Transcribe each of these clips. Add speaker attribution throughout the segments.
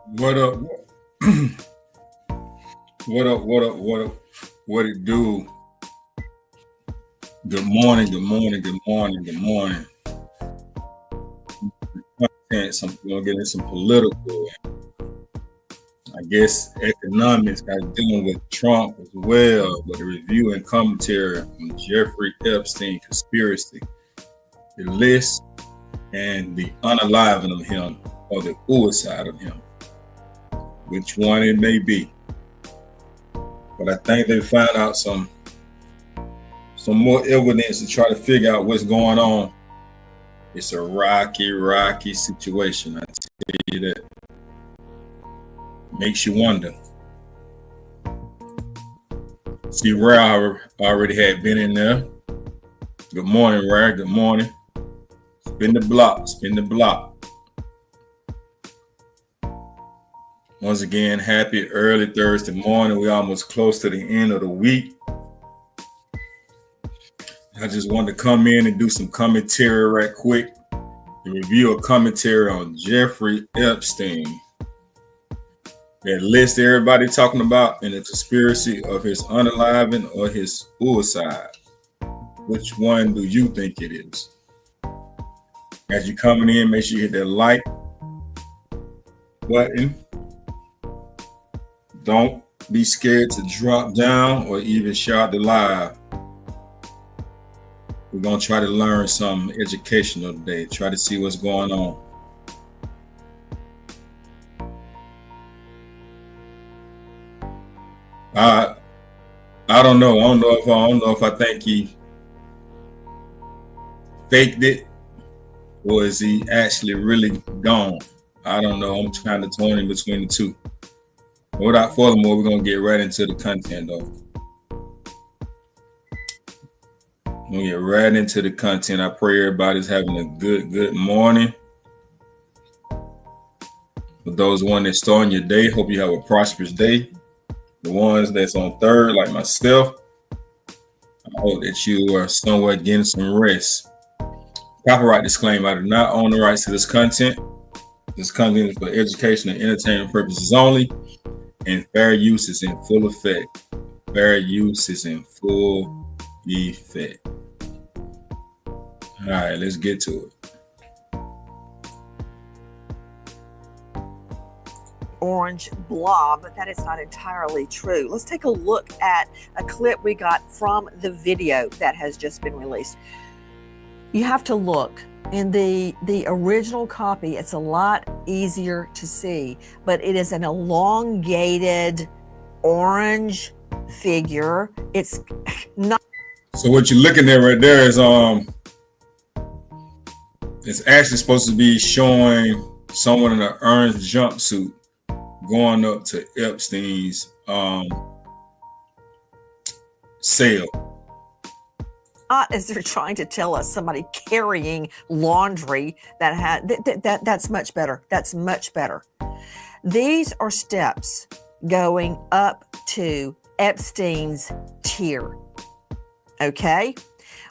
Speaker 1: What up? What up? What up? What up? What it do? Good morning. Good morning. Good morning. Good morning. And some we're gonna get into some political, I guess, economics. Got dealing with Trump as well, but a review and commentary on Jeffrey Epstein conspiracy, the list, and the unaliving of him or the suicide of him, which one it may be. But I think they found out some more evidence to try to figure out what's going on. It's a rocky situation. I tell you that. Makes you wonder. See, Rare already had been in there. Good morning, Rare. Good morning. Spin the block. Spin the block. Once again, happy early Thursday morning. We're almost close to the end of the week. I just wanted to come in and do some commentary right quick. To review a commentary on Jeffrey Epstein. That list everybody talking about in the conspiracy of his unaliving or his suicide. Which one do you think it is? As you're coming in, make sure you hit that like button. Don't be scared to drop down or even shout the live. We're going to try to learn something educational today. Try to see what's going on. I don't know. I don't know if I think he faked it or is he actually really gone. I don't know. I'm kind of torn in between the two. Without furthermore, we're gonna get right into the content though. We're gonna get right into the content. I pray everybody's having a good morning. For those one that's starting your day, hope you have a prosperous day. The ones that's on third, like myself, I hope that you are somewhat getting some rest. Copyright disclaimer: I do not own the rights to this content. This content is for education and entertainment purposes only, and fair use is in full effect. Fair use is in full effect. All right, let's get to it.
Speaker 2: Orange blob, but that is not entirely true. Let's take a look at a clip we got from the video that has just been released. You have to look in the original copy. It's a lot easier to see, but it is an elongated orange figure. It's not.
Speaker 1: So what you're looking at right there is it's actually supposed to be showing someone in an orange jumpsuit going up to Epstein's cell.
Speaker 2: Not as they're trying to tell us somebody carrying laundry that had that's much better. That's much better. These are steps going up to Epstein's tier. Okay?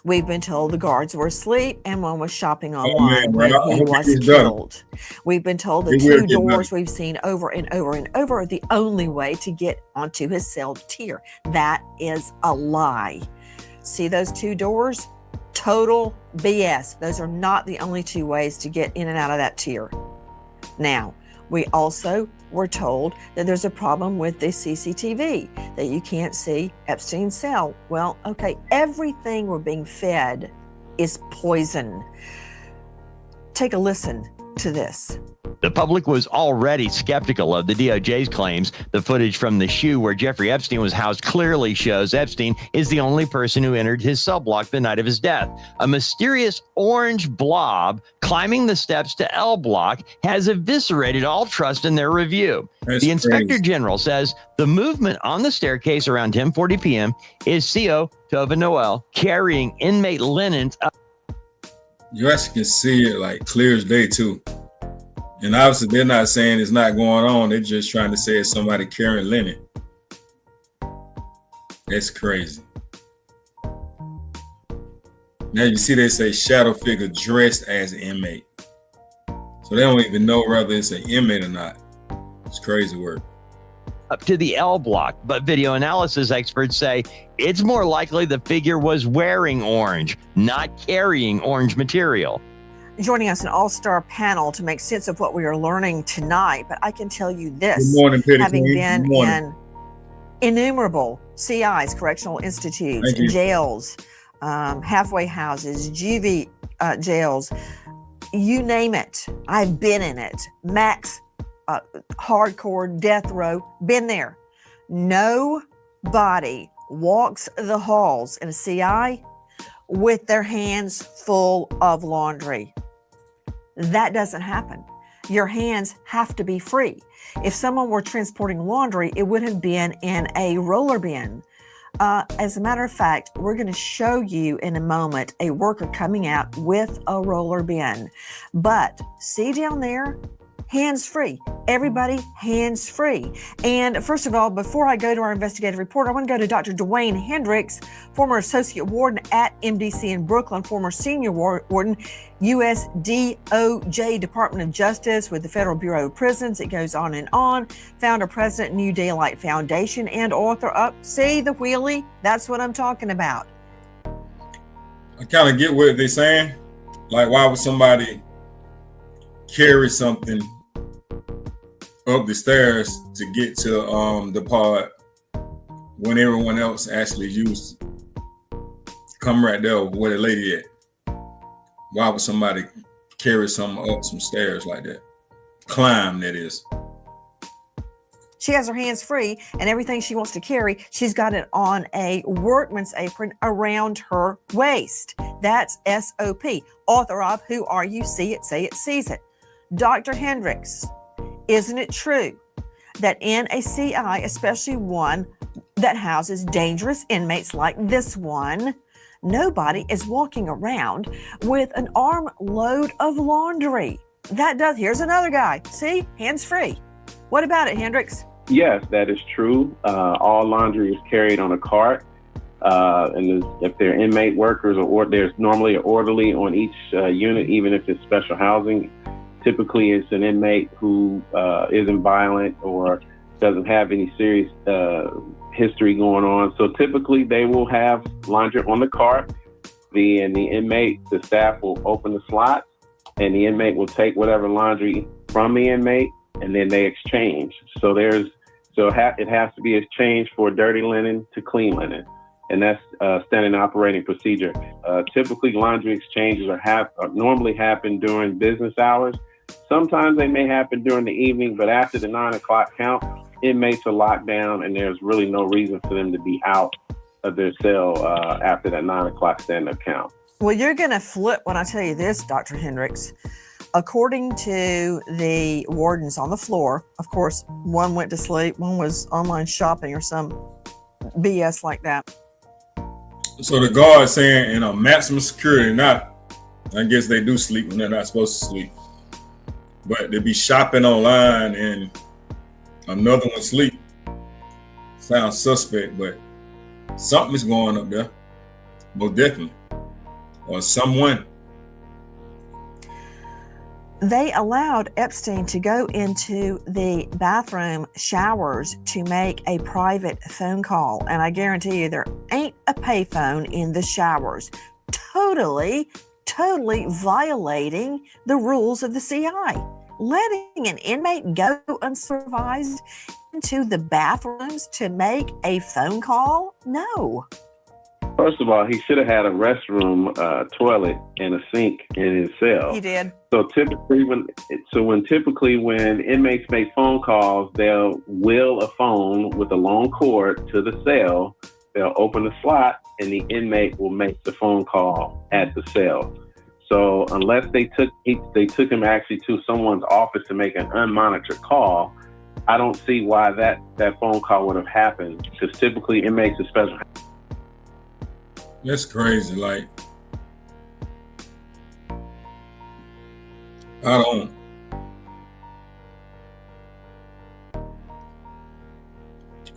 Speaker 2: We've been told the guards were asleep and one was shopping online when he was killed. We've been told the two doors we've seen over and over and over are the only way to get onto his cell tier. That is a lie. See those two doors? Total BS. Those are not the only two ways to get in and out of that tier. Now, we also were told that there's a problem with the CCTV, that you can't see Epstein's cell. Well, okay, everything we're being fed is poison. Take a listen to this.
Speaker 3: The public was already skeptical of the DOJ's claims. The footage from the shoe where Jeffrey Epstein was housed clearly shows Epstein is the only person who entered his cell block the night of his death. A mysterious orange blob climbing the steps to L block has eviscerated all trust in their review. The Inspector General says the movement on the staircase around 10:40 p.m. is CO Tova Noel carrying inmate linens up.
Speaker 1: You actually can see it like clear as day too. And obviously they're not saying it's not going on. They're just trying to say it's somebody carrying linen. That's crazy. Now you see they say shadow figure dressed as an inmate. So they don't even know whether it's an inmate or not. It's crazy work.
Speaker 3: Up to the L block, but video analysis experts say it's more likely the figure was wearing orange, not carrying orange material.
Speaker 2: Joining us, an all-star panel to make sense of what we are learning tonight. But I can tell you this,
Speaker 1: Good morning, Petty
Speaker 2: having
Speaker 1: Queen.
Speaker 2: been
Speaker 1: Good morning.
Speaker 2: in innumerable CIs, correctional institutes,
Speaker 1: Thank you.
Speaker 2: jails, halfway houses, juvie jails, you name it, I've been in it. Max, hardcore, death row, been there. Nobody walks the halls in a CI with their hands full of laundry. That doesn't happen. Your hands have to be free. If someone were transporting laundry, it would have been in a roller bin. As a matter of fact, we're going to show you in a moment a worker coming out with a roller bin. But see down there, hands free. Everybody hands free. And first of all, before I go to our investigative report, I want to go to Dr. Dwayne Hendricks, former associate warden at MDC in Brooklyn, former senior warden, U.S. DOJ, Department of Justice with the Federal Bureau of Prisons. It goes on and on. Founder, president, New Daylight Foundation, and author of See the Wheelie? That's what I'm talking about.
Speaker 1: I kind of get what they're saying. Like, why would somebody carry something up the stairs to get to the pod when everyone else actually used come right there where the lady at? Why would somebody carry something up some stairs like that? Climb, that is.
Speaker 2: She has her hands free, and everything she wants to carry, she's got it on a workman's apron around her waist. That's SOP. Author of Who Are You? See It, Say It, Sees It. Dr. Hendricks, isn't it true that in a CI, especially one that houses dangerous inmates like this one, nobody is walking around with an armload of laundry? Here's another guy. See, hands free. What about it, Hendricks?
Speaker 4: Yes, that is true. All laundry is carried on a cart. And if they're inmate workers or there's normally an orderly on each unit, even if it's special housing. Typically, it's an inmate who isn't violent or doesn't have any serious history going on. So typically, they will have laundry on the cart. The staff will open the slot, and the inmate will take whatever laundry from the inmate, and then they exchange. So it has to be exchanged for dirty linen to clean linen, and that's standard operating procedure. Typically, laundry exchanges normally happen during business hours. Sometimes they may happen during the evening, but after the 9 o'clock count, inmates are locked down, and there's really no reason for them to be out of their cell after that 9 o'clock stand-up count.
Speaker 2: Well, you're going to flip when I tell you this, Dr. Hendricks. According to the wardens on the floor, of course, one went to sleep, one was online shopping or some BS like that.
Speaker 1: So the guard saying in a maximum security, I guess they do sleep when they're not supposed to sleep. But they be shopping online and another one sleep. Sounds suspect, but something's going up there. Most definitely. Or someone.
Speaker 2: They allowed Epstein to go into the bathroom showers to make a private phone call. And I guarantee you there ain't a payphone in the showers. Totally violating the rules of the CI. Letting an inmate go unsupervised into the bathrooms to make a phone call? No.
Speaker 4: First of all, he should have had a restroom, toilet, and a sink in his cell.
Speaker 2: He did.
Speaker 4: So typically, when inmates make phone calls, they'll wheel a phone with a long cord to the cell. They'll open the slot, and the inmate will make the phone call at the cell. So unless they took him actually to someone's office to make an unmonitored call, I don't see why that phone call would have happened. Because typically inmates are special.
Speaker 1: That's crazy. Like, I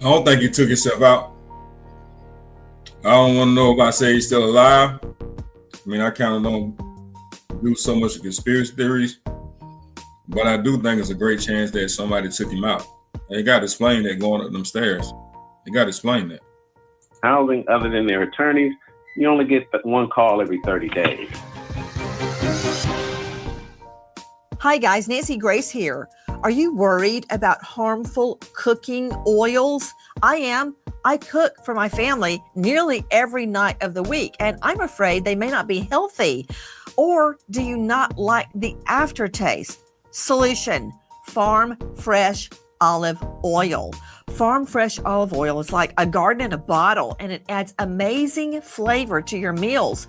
Speaker 1: don't think he took himself out. I don't want to know if I say he's still alive. I mean, I kind of don't do so much of conspiracy theories, But I do think it's a great chance that somebody took him out. They got to explain that going up them stairs. They got to explain that.
Speaker 4: Housing, other than their attorneys, you only get one call every 30 days.
Speaker 2: Hi guys, Nancy Grace here. Are you worried about harmful cooking oils? I am. I cook for my family nearly every night of the week, and I'm afraid they may not be healthy. Or do you not like the aftertaste? Solution: Farm Fresh olive oil. Farm Fresh olive oil is like a garden in a bottle, and it adds amazing flavor to your meals.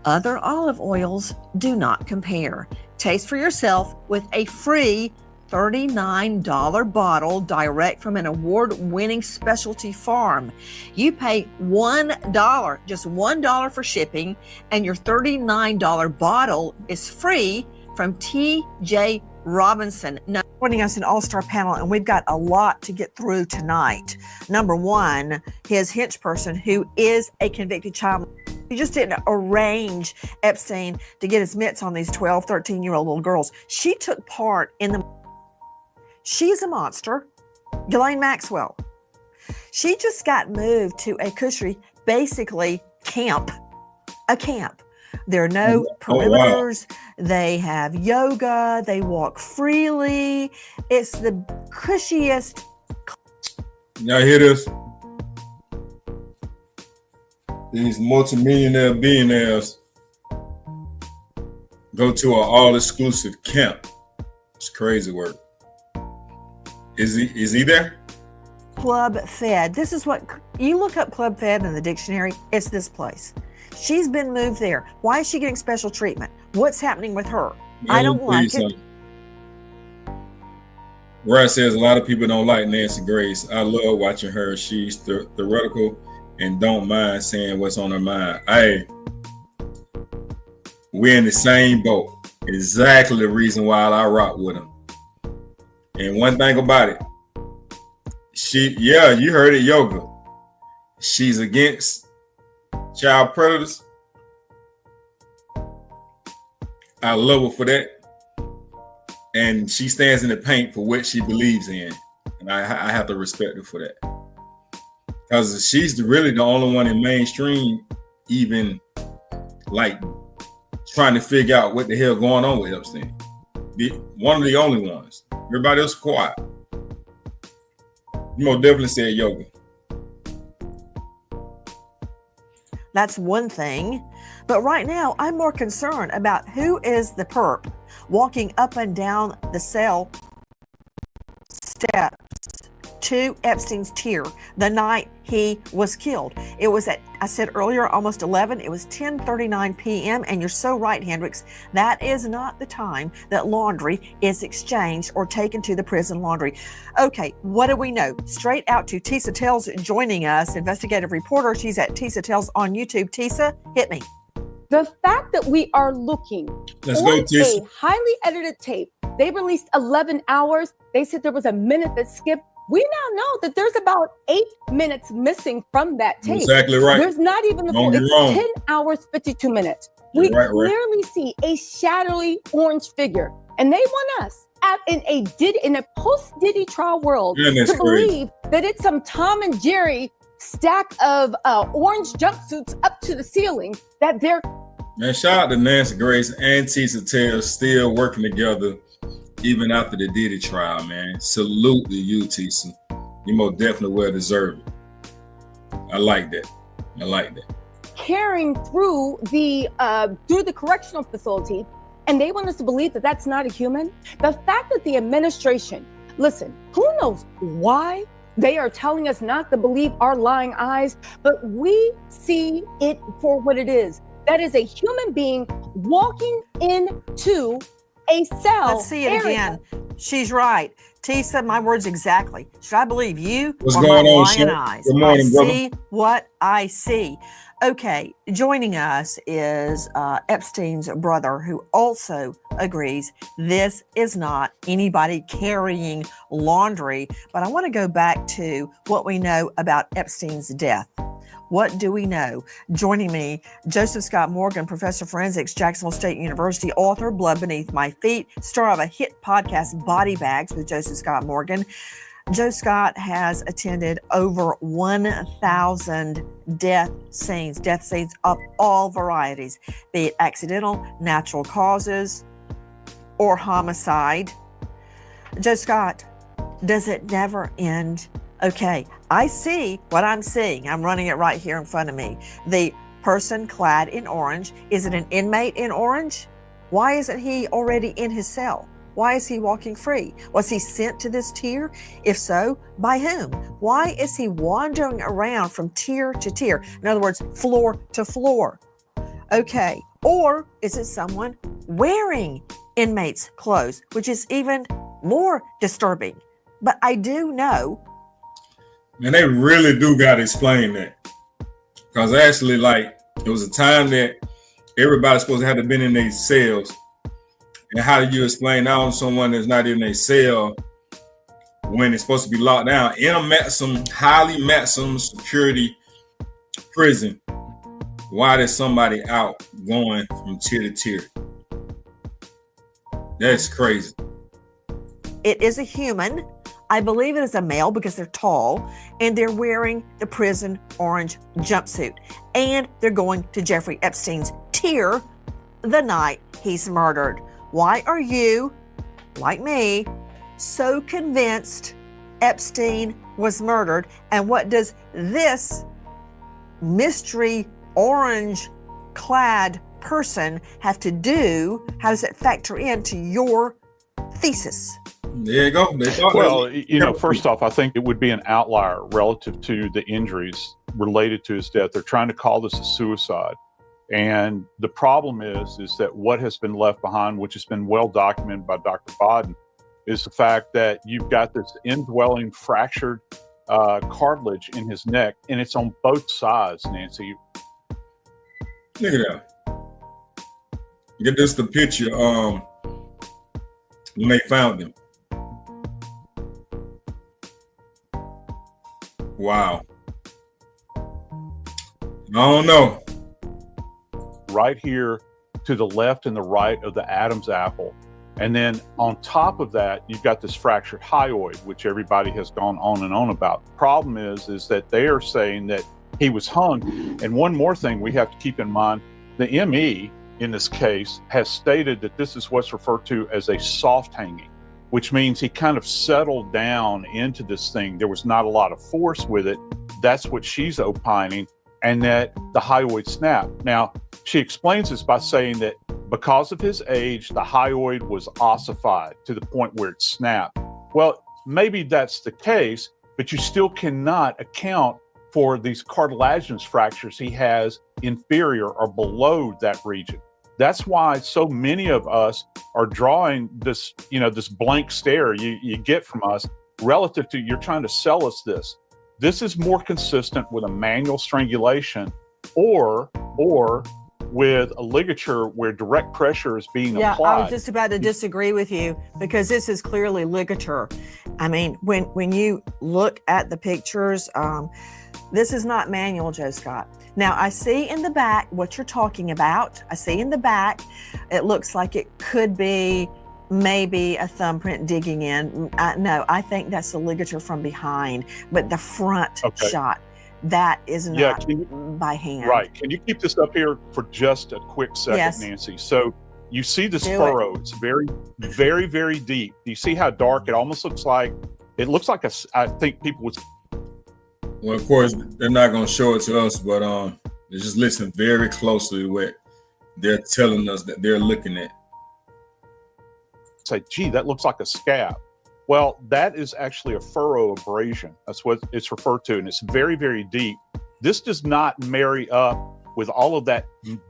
Speaker 2: Other olive oils do not compare. Taste for yourself with a free $39 bottle direct from an award-winning specialty farm. You pay $1, just $1 for shipping, and your $39 bottle is free from TJ Robinson. Now, joining us an all-star panel, and we've got a lot to get through tonight. Number one, his hench person, who is a convicted child. He just didn't arrange Epstein to get his mitts on these 12, 13-year-old little girls. She took part in the... She's a monster. Ghislaine Maxwell. She just got moved to a cushy, basically camp. A camp. There are no perimeters.
Speaker 1: Wow.
Speaker 2: They have yoga. They walk freely. It's the cushiest.
Speaker 1: Y'all hear this? These multimillionaire billionaires go to an all-exclusive camp. It's crazy work. Is he there?
Speaker 2: Club Fed. This is what you look up. Club Fed in the dictionary. It's this place. She's been moved there. Why is she getting special treatment? What's happening with her? I don't like it.
Speaker 1: Ryan says a lot of people don't like Nancy Grace. I love watching her. She's theoretical and don't mind saying what's on her mind. Hey, we're in the same boat. Exactly the reason why I rock with him. And one thing about it, you heard it, yoga. She's against child predators. I love her for that. And she stands in the paint for what she believes in. And I have to respect her for that. Because she's really the only one in mainstream even like trying to figure out what the hell going on with Epstein. One of the only ones. Everybody else quiet. You most definitely said yoga.
Speaker 2: That's one thing. But right now, I'm more concerned about who is the perp walking up and down the cell steps to Epstein's tier the night he was killed. It was at, I said earlier, almost 11. It was 10:39 p.m. And you're so right, Hendricks. That is not the time that laundry is exchanged or taken to the prison laundry. Okay, what do we know? Straight out to Tisa Tells joining us, investigative reporter. She's at Tisa Tells on YouTube. Tisa, hit me.
Speaker 5: The fact that we are looking
Speaker 1: Let's
Speaker 5: for
Speaker 1: go,
Speaker 5: a
Speaker 1: Tisa.
Speaker 5: highly edited tape, they released 11 hours. They said there was a minute that skipped. We now know that there's about 8 minutes missing from that tape.
Speaker 1: Exactly right.
Speaker 5: There's not even the full.
Speaker 1: Don't be
Speaker 5: It's
Speaker 1: wrong.
Speaker 5: 10 hours, 52 minutes. We
Speaker 1: Right.
Speaker 5: clearly see a shadowy orange figure, and they want us in a post Diddy trial world
Speaker 1: Man, that's
Speaker 5: to
Speaker 1: crazy.
Speaker 5: believe that it's some Tom and Jerry stack of orange jumpsuits up to the ceiling that they're.
Speaker 1: Man, shout out to Nancy Grace and Tisa Tells still working together even after the Diddy trial, man. Salute to you, Tisa. You most definitely well deserve it. I like that.
Speaker 5: Carrying through the correctional facility, and they want us to believe that that's not a human. The fact that the administration, listen, who knows why they are telling us not to believe our lying eyes, but we see it for what it is. That is a human being walking into a cell.
Speaker 2: Let's see it
Speaker 5: area.
Speaker 2: again. She's right. Tisa, my words exactly. Should I believe you
Speaker 1: What's
Speaker 2: or
Speaker 1: going
Speaker 2: my
Speaker 1: on,
Speaker 2: lying
Speaker 1: sir?
Speaker 2: eyes?
Speaker 1: Good morning,
Speaker 2: I
Speaker 1: brother.
Speaker 2: see what I see. Okay, joining us is Epstein's brother, who also agrees this is not anybody carrying laundry. But I want to go back to what we know about Epstein's death. What do we know? Joining me, Joseph Scott Morgan, professor of forensics, Jacksonville State University, author, Blood Beneath My Feet, star of a hit podcast, Body Bags with Joseph Scott Morgan. Joe Scott has attended over 1,000 death scenes of all varieties, be it accidental, natural causes, or homicide. Joe Scott, does it never end? Okay, I see what I'm seeing. I'm running it right here in front of me. The person clad in orange. Is it an inmate in orange? Why isn't he already in his cell? Why is he walking free? Was he sent to this tier? If so, by whom? Why is he wandering around from tier to tier? In other words, floor to floor. Okay, or is it someone wearing inmates' clothes, which is even more disturbing? But I do know.
Speaker 1: And they really do got to explain that. Because actually, like, it was a time that everybody's supposed to have been in their cells. And how do you explain now to someone that's not in a cell when it's supposed to be locked down in a highly maximum security prison? Why there's somebody out going from tier to tier? That's crazy.
Speaker 2: It is a human. I believe it is a male because they're tall and they're wearing the prison orange jumpsuit. And they're going to Jeffrey Epstein's tier the night he's murdered. Why are you, like me, so convinced Epstein was murdered? And what does this mystery orange clad person have to do? How does it factor into your thesis?
Speaker 1: There you go.
Speaker 6: Well, first off, I think it would be an outlier relative to the injuries related to his death. They're trying to call this a suicide. And the problem is that what has been left behind, which has been well documented by Dr. Bodden, is the fact that you've got this indwelling fractured cartilage in his neck, and it's on both sides, Nancy.
Speaker 1: Look at that. Get this the picture when they found him. Wow. I don't know.
Speaker 6: Right here to the left and the right of the Adam's apple. And then on top of that, you've got this fractured hyoid, which everybody has gone on and on about. The problem is that they are saying that he was hung. And one more thing we have to keep in mind, the ME in this case has stated that this is what's referred to as a soft hanging, which means he kind of settled down into this thing. There was not a lot of force with it. That's what she's opining, and that the hyoid snapped. Now, she explains this by saying that because of his age, the hyoid was ossified to the point where it snapped. Well, maybe that's the case, but you still cannot account for these cartilaginous fractures he has inferior or below that region. That's why so many of us are drawing this, this blank stare you get from us relative to you're trying to sell us this. This is more consistent with a manual strangulation or with a ligature where direct pressure is being applied.
Speaker 2: Yeah, I was just about to disagree with you because this is clearly ligature. I mean, when you look at the pictures, this is not manual, Joe Scott. Now, I see in the back what you're talking about. I see in the back, it looks like it could be maybe a thumbprint digging in. No, I think that's the ligature from behind, but the front shot, that is not by hand.
Speaker 6: Right. Can you keep this up here for just a quick second,
Speaker 2: yes.
Speaker 6: Nancy? So you see this furrow. It's very, very, very deep. Do you see how dark it almost looks like? It looks like I think people would.
Speaker 1: Well, of course, they're not going to show it to us, but just listen very closely to what they're telling us that they're looking at.
Speaker 6: Say, gee, that looks like a scab. Well, that is actually a furrow abrasion. That's what it's referred to, and it's very, very deep. This does not marry up with all of that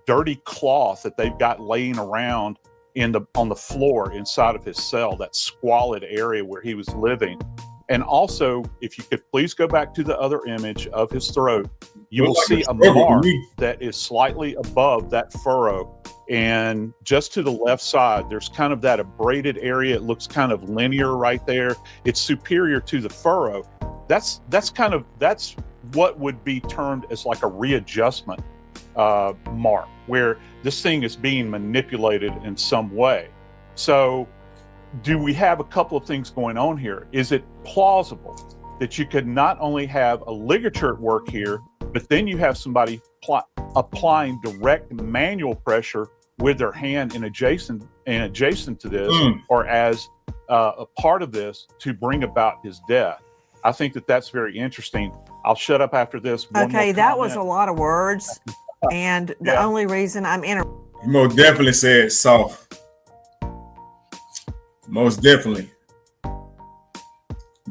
Speaker 6: dirty cloth that they've got laying around on the floor inside of his cell, that squalid area where he was living. And also, if you could please go back to the other image of his throat, you will see a mark that is slightly above that furrow. And just to the left side, there's kind of that abraded area. It looks kind of linear right there. It's superior to the furrow. That's what would be termed as like a readjustment mark, where this thing is being manipulated in some way. So do we have a couple of things going on here? Is it plausible that you could not only have a ligature at work here, but then you have somebody applying direct manual pressure with their hand in adjacent to this, or as a part of this to bring about his death? I think that that's very interesting. I'll shut up after this.
Speaker 2: Okay, that was a lot of words, and the only reason I'm in.
Speaker 1: You most definitely said soft. Most definitely.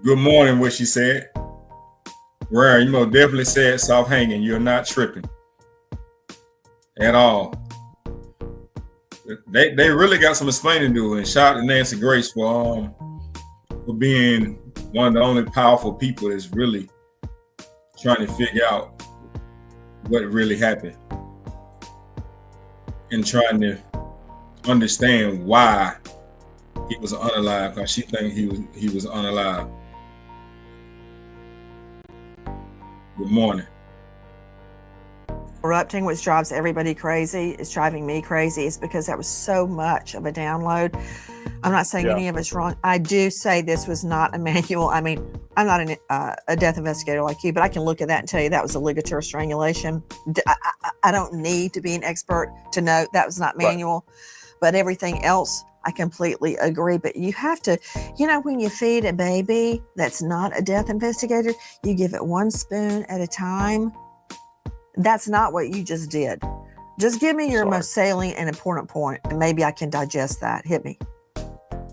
Speaker 1: Good morning, what she said. Rare, you most definitely said soft hanging. You're not tripping at all. They really got some explaining to do, and shout out to Nancy Grace for being one of the only powerful people that's really trying to figure out what really happened and trying to understand why he was unalive, because she thinks he was unalive. Good morning.
Speaker 2: Erupting, which drives everybody crazy, is driving me crazy, is because that was so much of a download. I'm not saying any of it's wrong. I do say this was not a manual. I mean, I'm not a death investigator like you, but I can look at that and tell you that was a ligature strangulation. I don't need to be an expert to know that was not manual, but everything else, I completely agree. But you have to, when you feed a baby that's not a death investigator, you give it one spoon at a time. That's not what you just did. Just give me your most salient and important point, and maybe I can digest that. Hit me.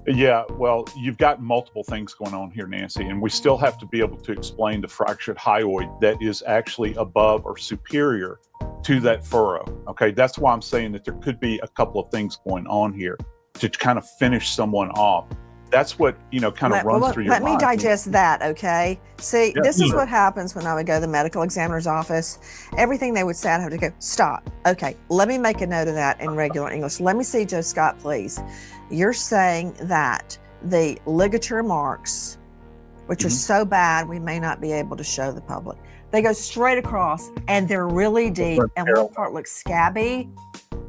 Speaker 6: Yeah, well, you've got multiple things going on here, Nancy, and we still have to be able to explain the fractured hyoid that is actually above or superior to that furrow. Okay, that's why I'm saying that there could be a couple of things going on here to kind of finish someone off. That's what, kind of runs through your mind.
Speaker 2: Let me digest that, okay? See, this is what happens when I would go to the medical examiner's office. Everything they would say, I'd have to go, stop. Okay, let me make a note of that in regular English. Let me see, Joe Scott, please. You're saying that the ligature marks, which are so bad, we may not be able to show the public. They go straight across, and they're really deep, and one part looks scabby.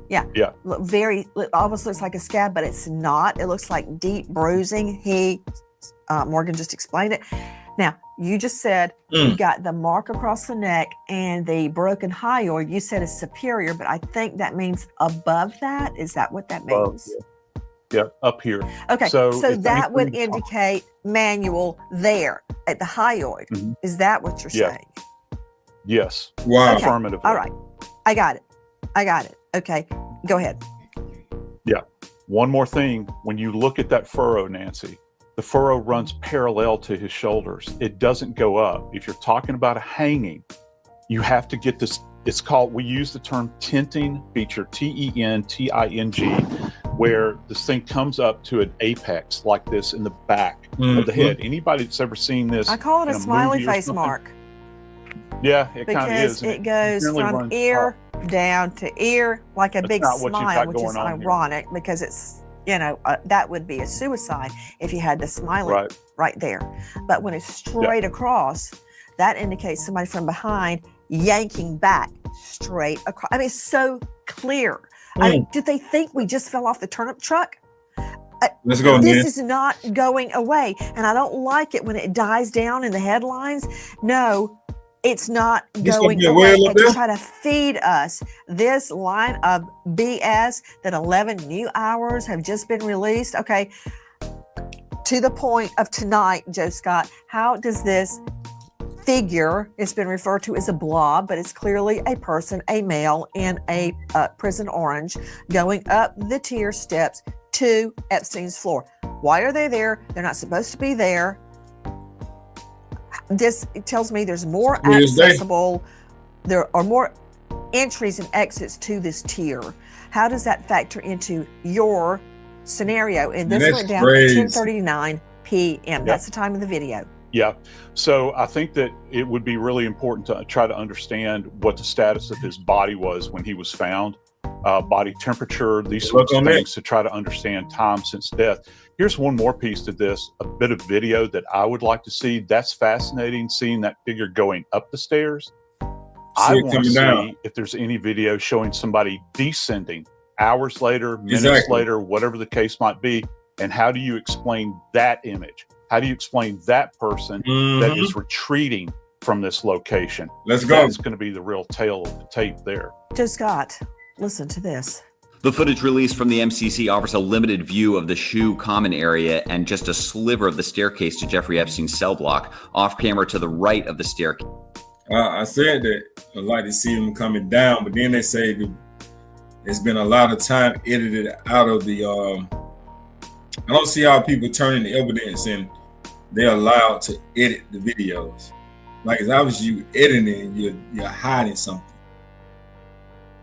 Speaker 2: Yeah. It almost looks like a scab, but it's not. It looks like deep bruising. Morgan just explained it. Now, you just said you got the mark across the neck and the broken hyoid. You said is superior, but I think that means above that. Is that what that means?
Speaker 6: Yeah, up here.
Speaker 2: Okay, so that would indicate manual there at the hyoid. Mm-hmm. Is that what you're saying?
Speaker 6: Yes.
Speaker 1: Wow.
Speaker 2: Okay.
Speaker 6: Affirmatively.
Speaker 2: All right. I got it. Okay, go ahead.
Speaker 6: Yeah. One more thing. When you look at that furrow, Nancy, the furrow runs parallel to his shoulders. It doesn't go up. If you're talking about a hanging, you have to get this. It's called, we use the term tenting feature, T-E-N-T-I-N-G, where this thing comes up to an apex like this in the back of the head. Anybody that's ever seen this,
Speaker 2: I call it a smiley face mark.
Speaker 6: Yeah, it kind of is.
Speaker 2: Because it goes from ear down to ear like a big smile, which is ironic because it's, that would be a suicide if you had the smiley right there. But when it's straight across, that indicates somebody from behind yanking back straight across. I mean, it's so clear. I mean, did they think we just fell off the turnip truck?
Speaker 1: Let's go.
Speaker 2: This is not going away. And I don't like it when it dies down in the headlines. No, it's not going away. And to try to feed us this line of BS that 11 new hours have just been released. Okay, to the point of tonight, Joe Scott, how does this figure, it's been referred to as a blob, but it's clearly a person, a male in a prison orange, going up the tier steps to Epstein's floor. Why are they there? They're not supposed to be there. This tells me there's more accessible, there are more entries and exits to this tier. How does that factor into your scenario? And this went down at 10:39 p.m. That's the time of the video.
Speaker 6: Yeah. So I think that it would be really important to try to understand what the status of his body was when he was found, body temperature, these sorts of things, to try to understand time since death. Here's one more piece to this, a bit of video that I would like to see. That's fascinating, seeing that figure going up the stairs. I want to see if there's any video showing somebody descending hours later, minutes later, whatever the case might be. And how do you explain that image? How do you explain that person that is retreating from this location?
Speaker 1: Let's go.
Speaker 6: That's going to be the real tale of the tape there.
Speaker 2: Joe Scott, listen to this.
Speaker 7: The footage released from the MCC offers a limited view of the shoe common area and just a sliver of the staircase to Jeffrey Epstein's cell block, off camera to the right of the staircase.
Speaker 1: I said that I'd like to see them coming down, but then they say there's been a lot of time edited out of the. I don't see how people turn in the evidence and they're allowed to edit the videos. Like it's obviously you editing, you're hiding something.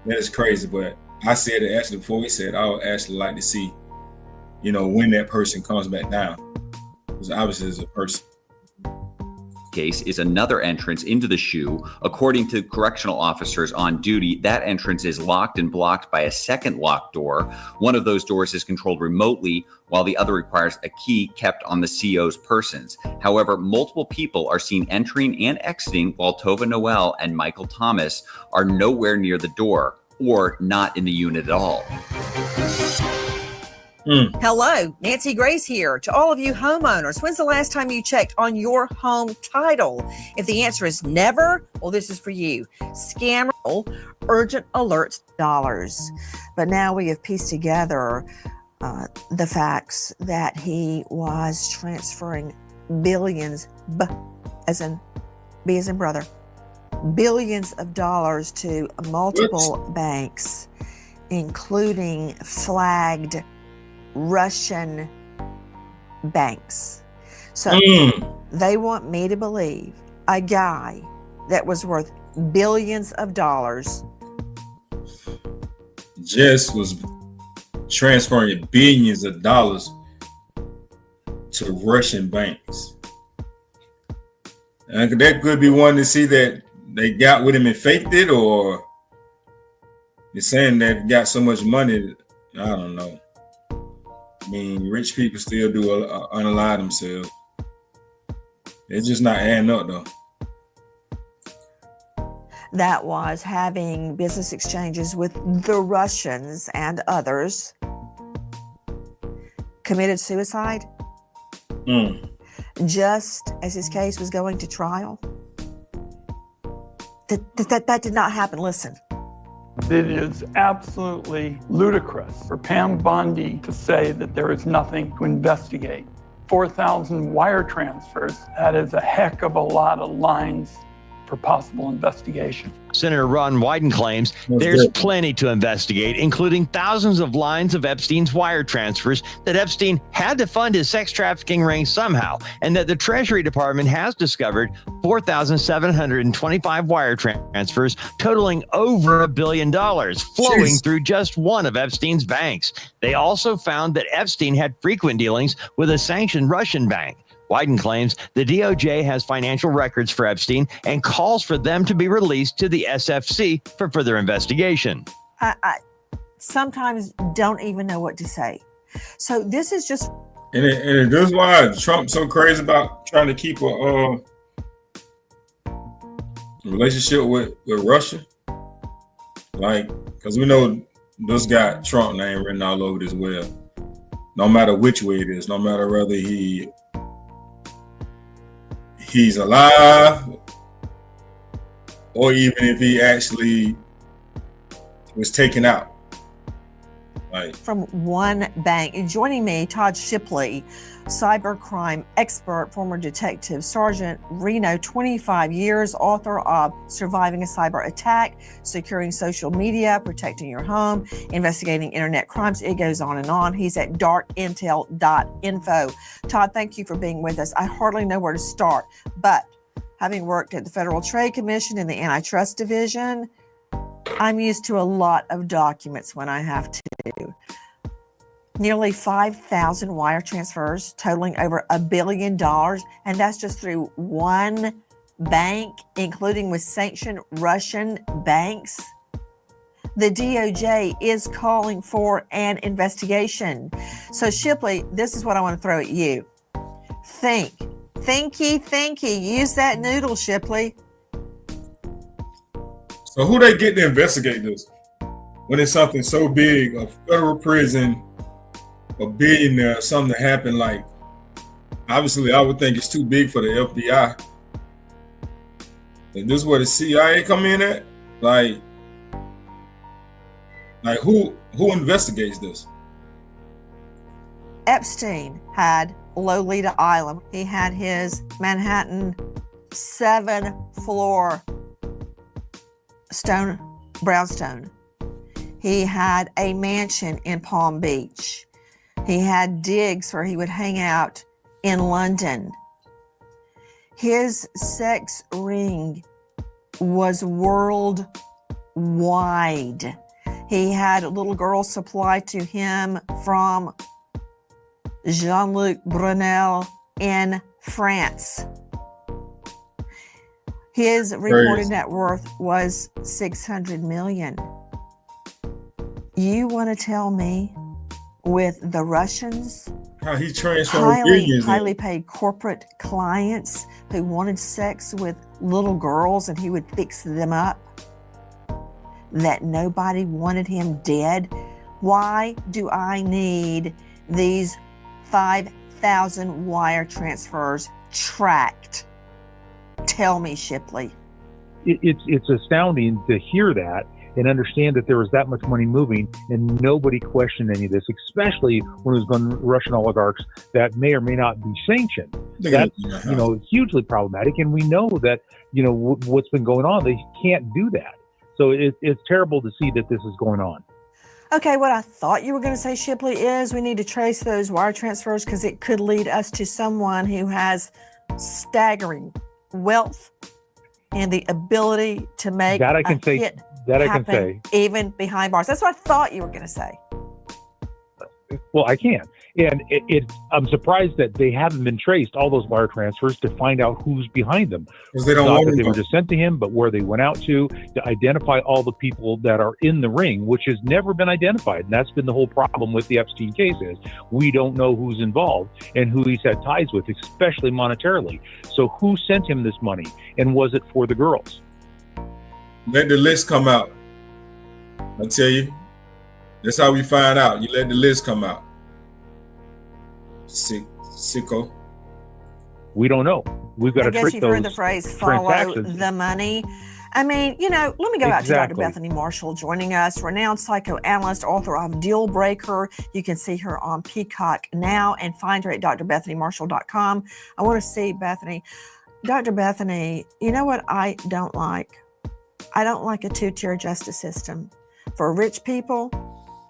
Speaker 1: That is crazy, but I said it actually before we said I would actually like to see, when that person comes back down. Because obviously it's a person.
Speaker 7: Case is another entrance into the shoe. According to correctional officers on duty, that entrance is locked and blocked by a second locked door. One of those doors is controlled remotely, while the other requires a key kept on the CO's persons. However, multiple people are seen entering and exiting, while Tova Noel and Michael Thomas are nowhere near the door or not in the unit at all.
Speaker 2: Hello, Nancy Grace here. To all of you homeowners, when's the last time you checked on your home title? If the answer is never, well, this is for you. Scammer urgent alerts dollars. But now we have pieced together the facts that he was transferring billions, as in brother, billions of dollars to multiple banks, including flagged Russian banks. So they want me to believe a guy that was worth billions of dollars
Speaker 1: just was transferring billions of dollars to Russian banks. And that could be one to see that they got with him and faked it, or they're saying that got so much money. I don't know. I mean, rich people still do unalive themselves. It's just not adding up, though.
Speaker 2: That was having business exchanges with the Russians and others. Committed suicide. Just as his case was going to trial. That did not happen. Listen.
Speaker 8: It is absolutely ludicrous for Pam Bondi to say that there is nothing to investigate. 4,000 wire transfers, that is a heck of a lot of lines for possible investigation.
Speaker 3: Senator Ron Wyden claims there's plenty to investigate, including thousands of lines of Epstein's wire transfers, that Epstein had to fund his sex trafficking ring somehow, and that the Treasury Department has discovered 4,725 wire transfers totaling over $1 billion flowing through just one of Epstein's banks. They also found that Epstein had frequent dealings with a sanctioned Russian bank. Wyden claims the DOJ has financial records for Epstein and calls for them to be released to the SFC for further investigation.
Speaker 2: I sometimes don't even know what to say. So this is just...
Speaker 1: And this is why Trump's so crazy about trying to keep a relationship with Russia. Like, because we know this guy, Trump name written all over it as well. No matter which way it is, no matter whether he's alive, or even if he actually was taken out. Like,
Speaker 2: from one bank. And joining me, Todd Shipley, cybercrime expert, former detective, Sergeant Reno, 25 years, author of Surviving a Cyber Attack, Securing Social Media, Protecting Your Home, Investigating Internet Crimes. It goes on and on. He's at darkintel.info. Todd, thank you for being with us. I hardly know where to start, but having worked at the Federal Trade Commission in the Antitrust Division, I'm used to a lot of documents when I have to. Nearly 5,000 wire transfers totaling over $1 billion, and that's just through one bank, including with sanctioned Russian banks. The DOJ is calling for an investigation. So Shipley, this is what I want to throw at you. Thinky. Use that noodle, Shipley.
Speaker 1: So who they get to investigate this? When it's something so big, a federal prison, a billionaire, something that happened, like, obviously I would think it's too big for the FBI. And this is where the CIA come in at? Like who investigates this?
Speaker 2: Epstein had Lolita Island. He had his Manhattan 7-floor brownstone. He had a mansion in Palm Beach. He had digs where he would hang out in London. His sex ring was worldwide. He had little girls supplied to him from Jean-Luc Brunel in France. His reported net worth was $600 million. You want to tell me with the Russians,
Speaker 1: how he transferred billions,
Speaker 2: highly paid corporate clients who wanted sex with little girls and he would fix them up, that nobody wanted him dead? Why do I need these 5,000 wire transfers tracked? Tell me, Shipley.
Speaker 9: It's astounding to hear that and understand that there was that much money moving and nobody questioned any of this, especially when it was going to Russian oligarchs that may or may not be sanctioned. That's, hugely problematic. And we know that, what's been going on, they can't do that. So it's terrible to see that this is going on.
Speaker 2: Okay, what I thought you were going to say, Shipley, is we need to trace those wire transfers because it could lead us to someone who has staggering wealth and the ability to make
Speaker 9: that I can say.
Speaker 2: Hit
Speaker 9: that I
Speaker 2: happen
Speaker 9: can say.
Speaker 2: Even behind bars. That's what I thought you were going to say.
Speaker 9: Well, I can. And I'm surprised that they haven't been traced, all those wire transfers, to find out who's behind them.
Speaker 1: Because they don't
Speaker 9: Not
Speaker 1: want
Speaker 9: that they
Speaker 1: them.
Speaker 9: were just sent to him, but where they went out to identify all the people that are in the ring, which has never been identified. And that's been the whole problem with the Epstein case is we don't know who's involved and who he's had ties with, especially monetarily. So who sent him this money? And was it for the girls?
Speaker 1: Let the list come out. I tell you, that's how we find out. You let the list come out. Sicko.
Speaker 9: We don't know. We've got
Speaker 2: I
Speaker 9: to
Speaker 2: guess
Speaker 9: trick
Speaker 2: you've
Speaker 9: those
Speaker 2: heard the phrase, follow
Speaker 9: transactions.
Speaker 2: the money. I mean, let me go out to Dr.
Speaker 9: Exactly.
Speaker 2: Bethany Marshall joining us, renowned psychoanalyst, author of Deal Breaker. You can see her on Peacock now and find her at drbethanymarshall.com. I want to see Bethany. Dr. Bethany, you know what I don't like? I don't like a two-tier justice system for rich people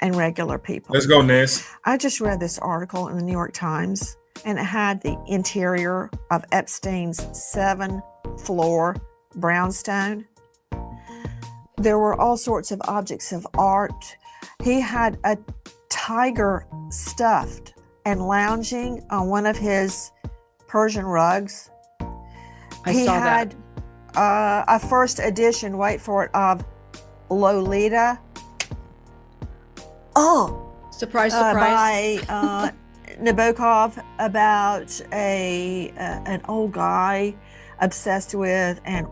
Speaker 2: and regular people.
Speaker 1: Let's go, Ness.
Speaker 2: I just read this article in the New York Times, and it had the interior of Epstein's 7-floor brownstone. There were all sorts of objects of art. He had a tiger stuffed and lounging on one of his Persian rugs. He
Speaker 5: saw
Speaker 2: had a first edition, wait for it, of Lolita. Oh,
Speaker 10: Surprise, surprise.
Speaker 2: by Nabokov, about an old guy obsessed with a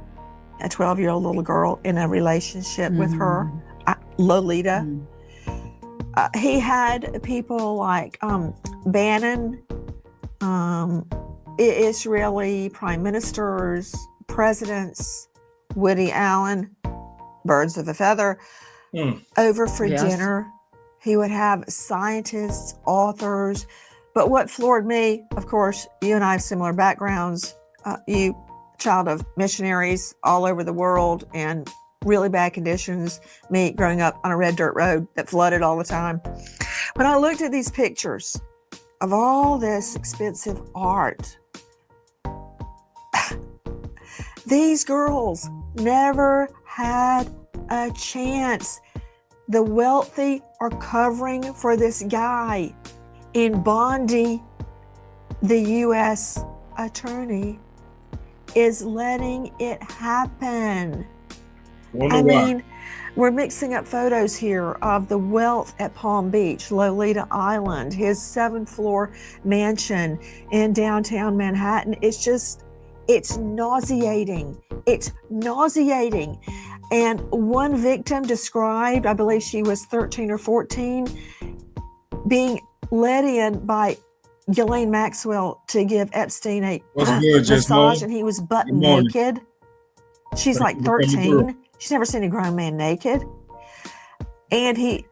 Speaker 2: 12-year-old little girl in a relationship with her, Lolita. He had people like Bannon, Israeli prime ministers, presidents, Woody Allen, birds of a feather, over for dinner. He would have scientists, authors. But what floored me, of course, you and I have similar backgrounds. You, child of missionaries all over the world in really bad conditions, me growing up on a red dirt road that flooded all the time. When I looked at these pictures of all this expensive art, these girls never had a chance. The wealthy are covering for this guy. In Bondi, the U.S. attorney is letting it happen.
Speaker 1: Wonder
Speaker 2: I
Speaker 1: why.
Speaker 2: mean, we're mixing up photos here of the wealth at Palm Beach, Lolita Island, his 7th-floor mansion in downtown Manhattan. It's nauseating. It's nauseating. And one victim described, I believe she was 13 or 14, being led in by Ghislaine Maxwell to give Epstein a
Speaker 1: What's good, Just
Speaker 2: massage,
Speaker 1: Mo?
Speaker 2: and he was butt
Speaker 1: Good morning.
Speaker 2: naked. She's like
Speaker 1: Thank you for coming through.
Speaker 2: 13. She's never seen a grown man naked. And the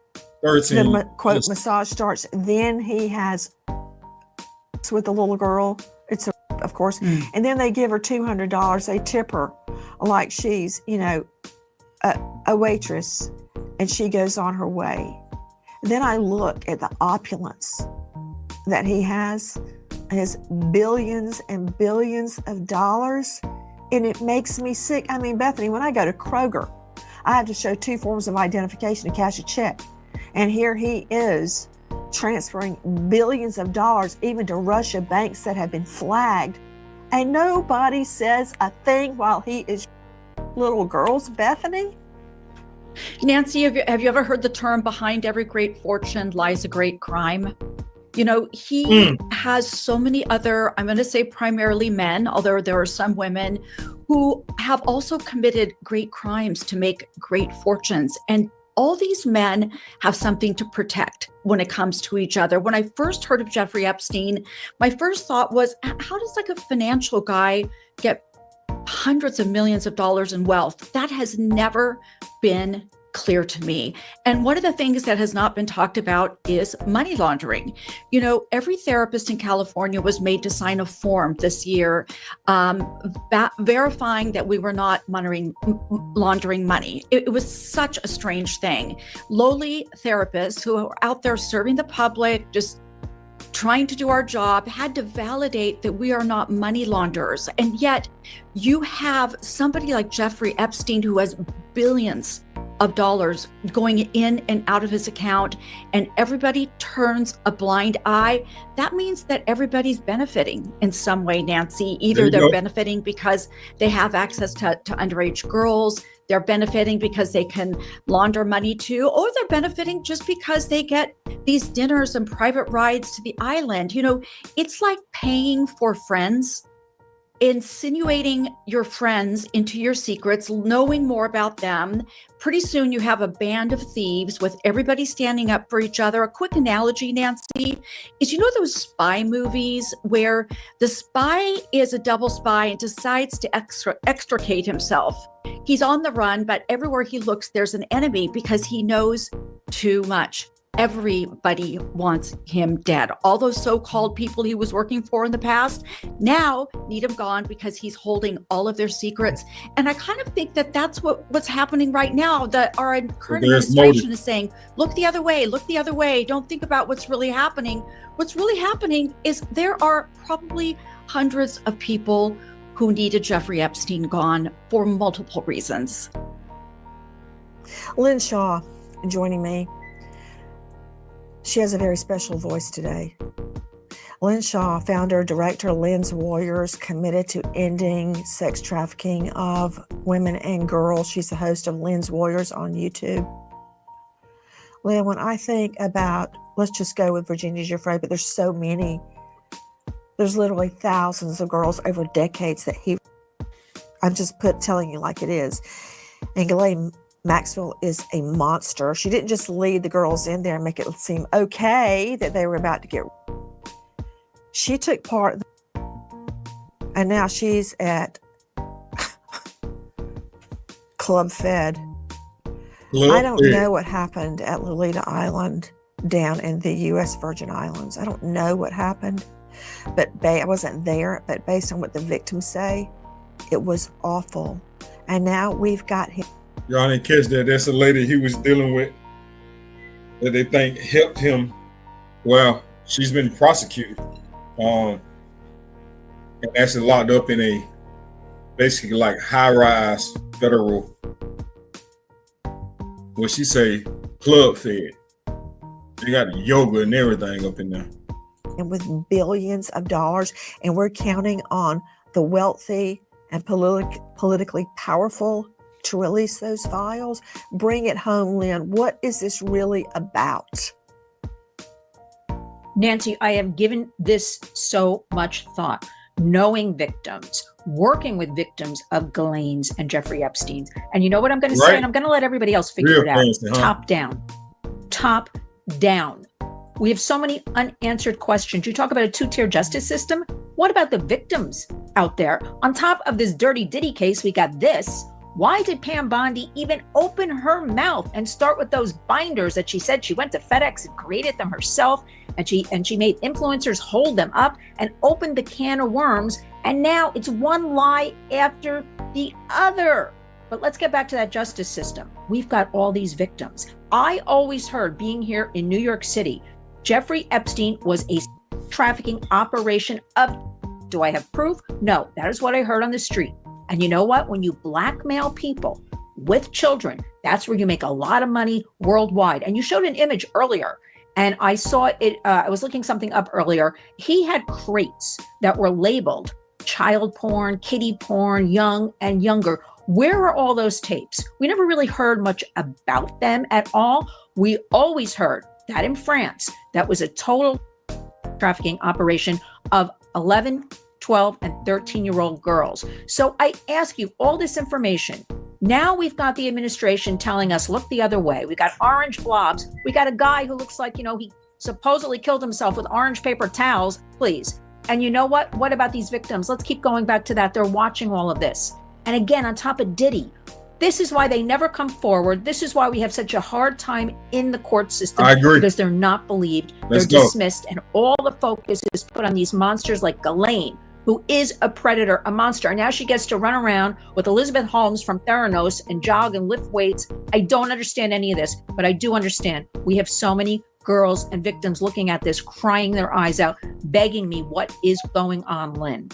Speaker 1: 13.
Speaker 2: quote massage starts. Then he has with the little girl. It's of course. And then they give her $200. They tip her like she's, a waitress, and she goes on her way. Then I look at the opulence that he has, his billions and billions of dollars, and it makes me sick. I mean, Bethany, when I go to Kroger, I have to show 2 forms of identification to cash a check. And here he is transferring billions of dollars even to Russia banks that have been flagged. And nobody says a thing while he is little girls, Bethany.
Speaker 10: Nancy, have you ever heard the term behind every great fortune lies a great crime? He has so many other, I'm going to say primarily men, although there are some women who have also committed great crimes to make great fortunes. And all these men have something to protect when it comes to each other. When I first heard of Jeffrey Epstein, my first thought was, how does like a financial guy get hundreds of millions of dollars in wealth? That has never been clear to me. And one of the things that has not been talked about is money laundering. Every therapist in California was made to sign a form this year verifying that we were not laundering money. It was such a strange thing. Lowly therapists who are out there serving the public, just trying to do our job, had to validate that we are not money launderers. And yet you have somebody like Jeffrey Epstein who has billions of dollars going in and out of his account, and everybody turns a blind eye. That means that everybody's benefiting in some way, Nancy. Either they're benefiting because they have access to underage girls, they're benefiting because they can launder money too, or they're benefiting just because they get these dinners and private rides to the island. It's like paying for friends, insinuating your friends into your secrets, knowing more about them. Pretty soon you have a band of thieves with everybody standing up for each other. A quick analogy, Nancy, is those spy movies where the spy is a double spy and decides to extricate himself. He's on the run, but everywhere he looks, there's an enemy because he knows too much. Everybody wants him dead. All those so-called people he was working for in the past now need him gone because he's holding all of their secrets. And I kind of think that that's what's happening right now, that our current administration is saying, look the other way, don't think about what's really happening. What's really happening is there are probably hundreds of people who needed Jeffrey Epstein gone for multiple reasons.
Speaker 2: Lynn Shaw joining me. She has a very special voice today. Lynn Shaw, founder, director, Lynn's Warriors, committed to ending sex trafficking of women and girls. She's the host of Lynn's Warriors on YouTube. Lynn, when I think about, let's just go with Virginia Jeffery, but there's so many. There's literally thousands of girls over decades that I'm just telling you like it is. And Ghislaine Maxwell is a monster. She didn't just lead the girls in there and make it seem okay that they were about to get. She took part, and now she's at Club Fed. I don't know what happened at Lolita Island down in the U.S. Virgin Islands. I don't know what happened, but I wasn't there. But based on what the victims say, it was awful. And now we've got him.
Speaker 1: Y'all didn't catch that. That's a lady he was dealing with that they think helped him. Well, she's been prosecuted. And actually locked up in a basically like high-rise federal, what she say, Club Fed. They got yoga and everything up in there.
Speaker 2: And with billions of dollars, and we're counting on the wealthy and politically powerful to release those files? Bring it home, Lynn. What is this really about?
Speaker 11: Nancy, I have given this so much thought, knowing victims, working with victims of Ghislaine's and Jeffrey Epstein's. And you know what I'm going to say? And I'm going to let everybody else figure it out. Top down. Top down. We have so many unanswered questions. You talk about a two-tier justice system. What about the victims out there? On top of this dirty Diddy case, we got this. Why did Pam Bondi even open her mouth and start with those binders that she said she went to FedEx and created them herself, and she made influencers hold them up and opened the can of worms, and now it's one lie after the other. But let's get back to that justice system. We've got all these victims. I always heard, being here in New York City, Jeffrey Epstein was a trafficking operation of, do I have proof? No, that is what I heard on the street. And you know what? When you blackmail people with children, that's where you make a lot of money worldwide. And you showed an image earlier, and I saw it. I was looking something up earlier. He had crates that were labeled child porn, kiddie porn, young and younger. Where are all those tapes? We never really heard much about them at all. We always heard that in France, that was a total trafficking operation of 11, 12, and 13-year-old girls. So I ask you all this information. Now we've got the administration telling us, look the other way. We got orange blobs. We got a guy who looks like, he supposedly killed himself with orange paper towels. Please. And you know what? What about these victims? Let's keep going back to that. They're watching all of this. And again, on top of Diddy, this is why they never come forward. This is why we have such a hard time in the court system.
Speaker 1: I agree.
Speaker 11: Because they're not believed. They're dismissed. And all the focus is put on these monsters like Ghislaine, who is a predator, a monster. And now she gets to run around with Elizabeth Holmes from Theranos and jog and lift weights. I don't understand any of this, but I do understand. We have so many girls and victims looking at this, crying their eyes out, begging me, what is going on, Lynn?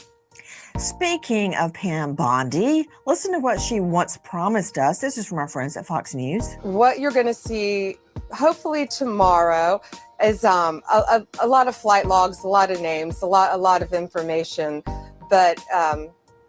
Speaker 2: Speaking of Pam Bondi, listen to what she once promised us. This is from our friends at Fox News.
Speaker 12: What you're going to see, hopefully tomorrow, is a lot of flight logs, a lot of names, a lot of information, but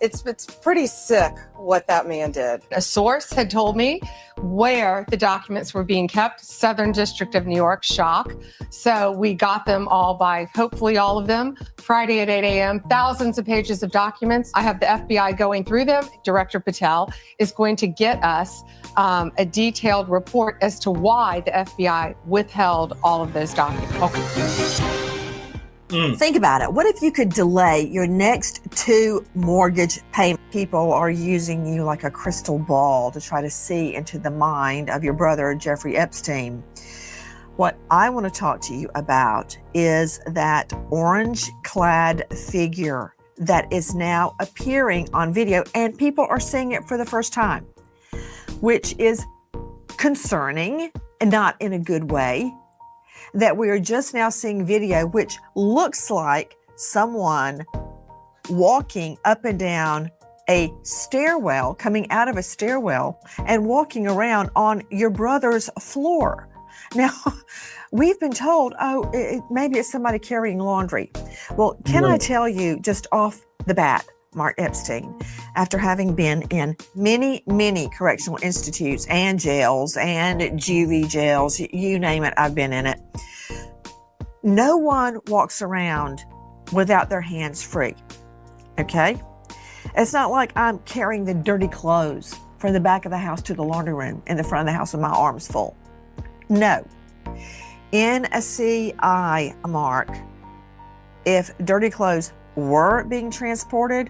Speaker 12: it's pretty sick what that man did. A source had told me where the documents were being kept, Southern District of New York, shock. So we got them all hopefully all of them, Friday at 8 a.m., thousands of pages of documents. I have the FBI going through them. Director Patel is going to get us a detailed report as to why the FBI withheld all of those documents.
Speaker 2: Think about it. What if you could delay your next 2 mortgage payments? People are using you like a crystal ball to try to see into the mind of your brother, Jeffrey Epstein. What I want to talk to you about is that orange-clad figure that is now appearing on video, and people are seeing it for the first time, which is concerning and not in a good way. That we are just now seeing video which looks like someone walking up and down a stairwell, coming out of a stairwell and walking around on your brother's floor. Now, we've been told, maybe it's somebody carrying laundry. Well, can I tell you just off the bat, Mark Epstein, after having been in many, many correctional institutes and jails and juvie jails, you name it, I've been in it. No one walks around without their hands free, okay? It's not like I'm carrying the dirty clothes from the back of the house to the laundry room in the front of the house with my arms full. No. In a CI, Mark, if dirty clothes were being transported,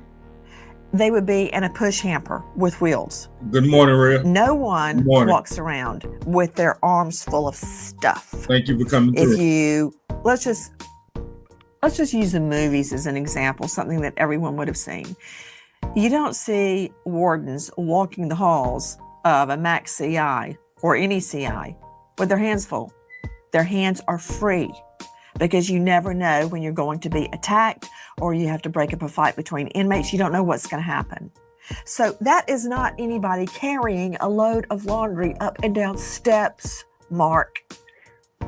Speaker 2: they would be in a push hamper with wheels.
Speaker 1: Good morning, Rhea.
Speaker 2: No one walks around with their arms full of stuff.
Speaker 1: Thank you for coming through.
Speaker 2: Let's just use the movies as an example, something that everyone would have seen. You don't see wardens walking the halls of a max CI or any CI with their hands full. Their hands are free, because you never know when you're going to be attacked or you have to break up a fight between inmates. You don't know what's going to happen. So that is not anybody carrying a load of laundry up and down steps, Mark.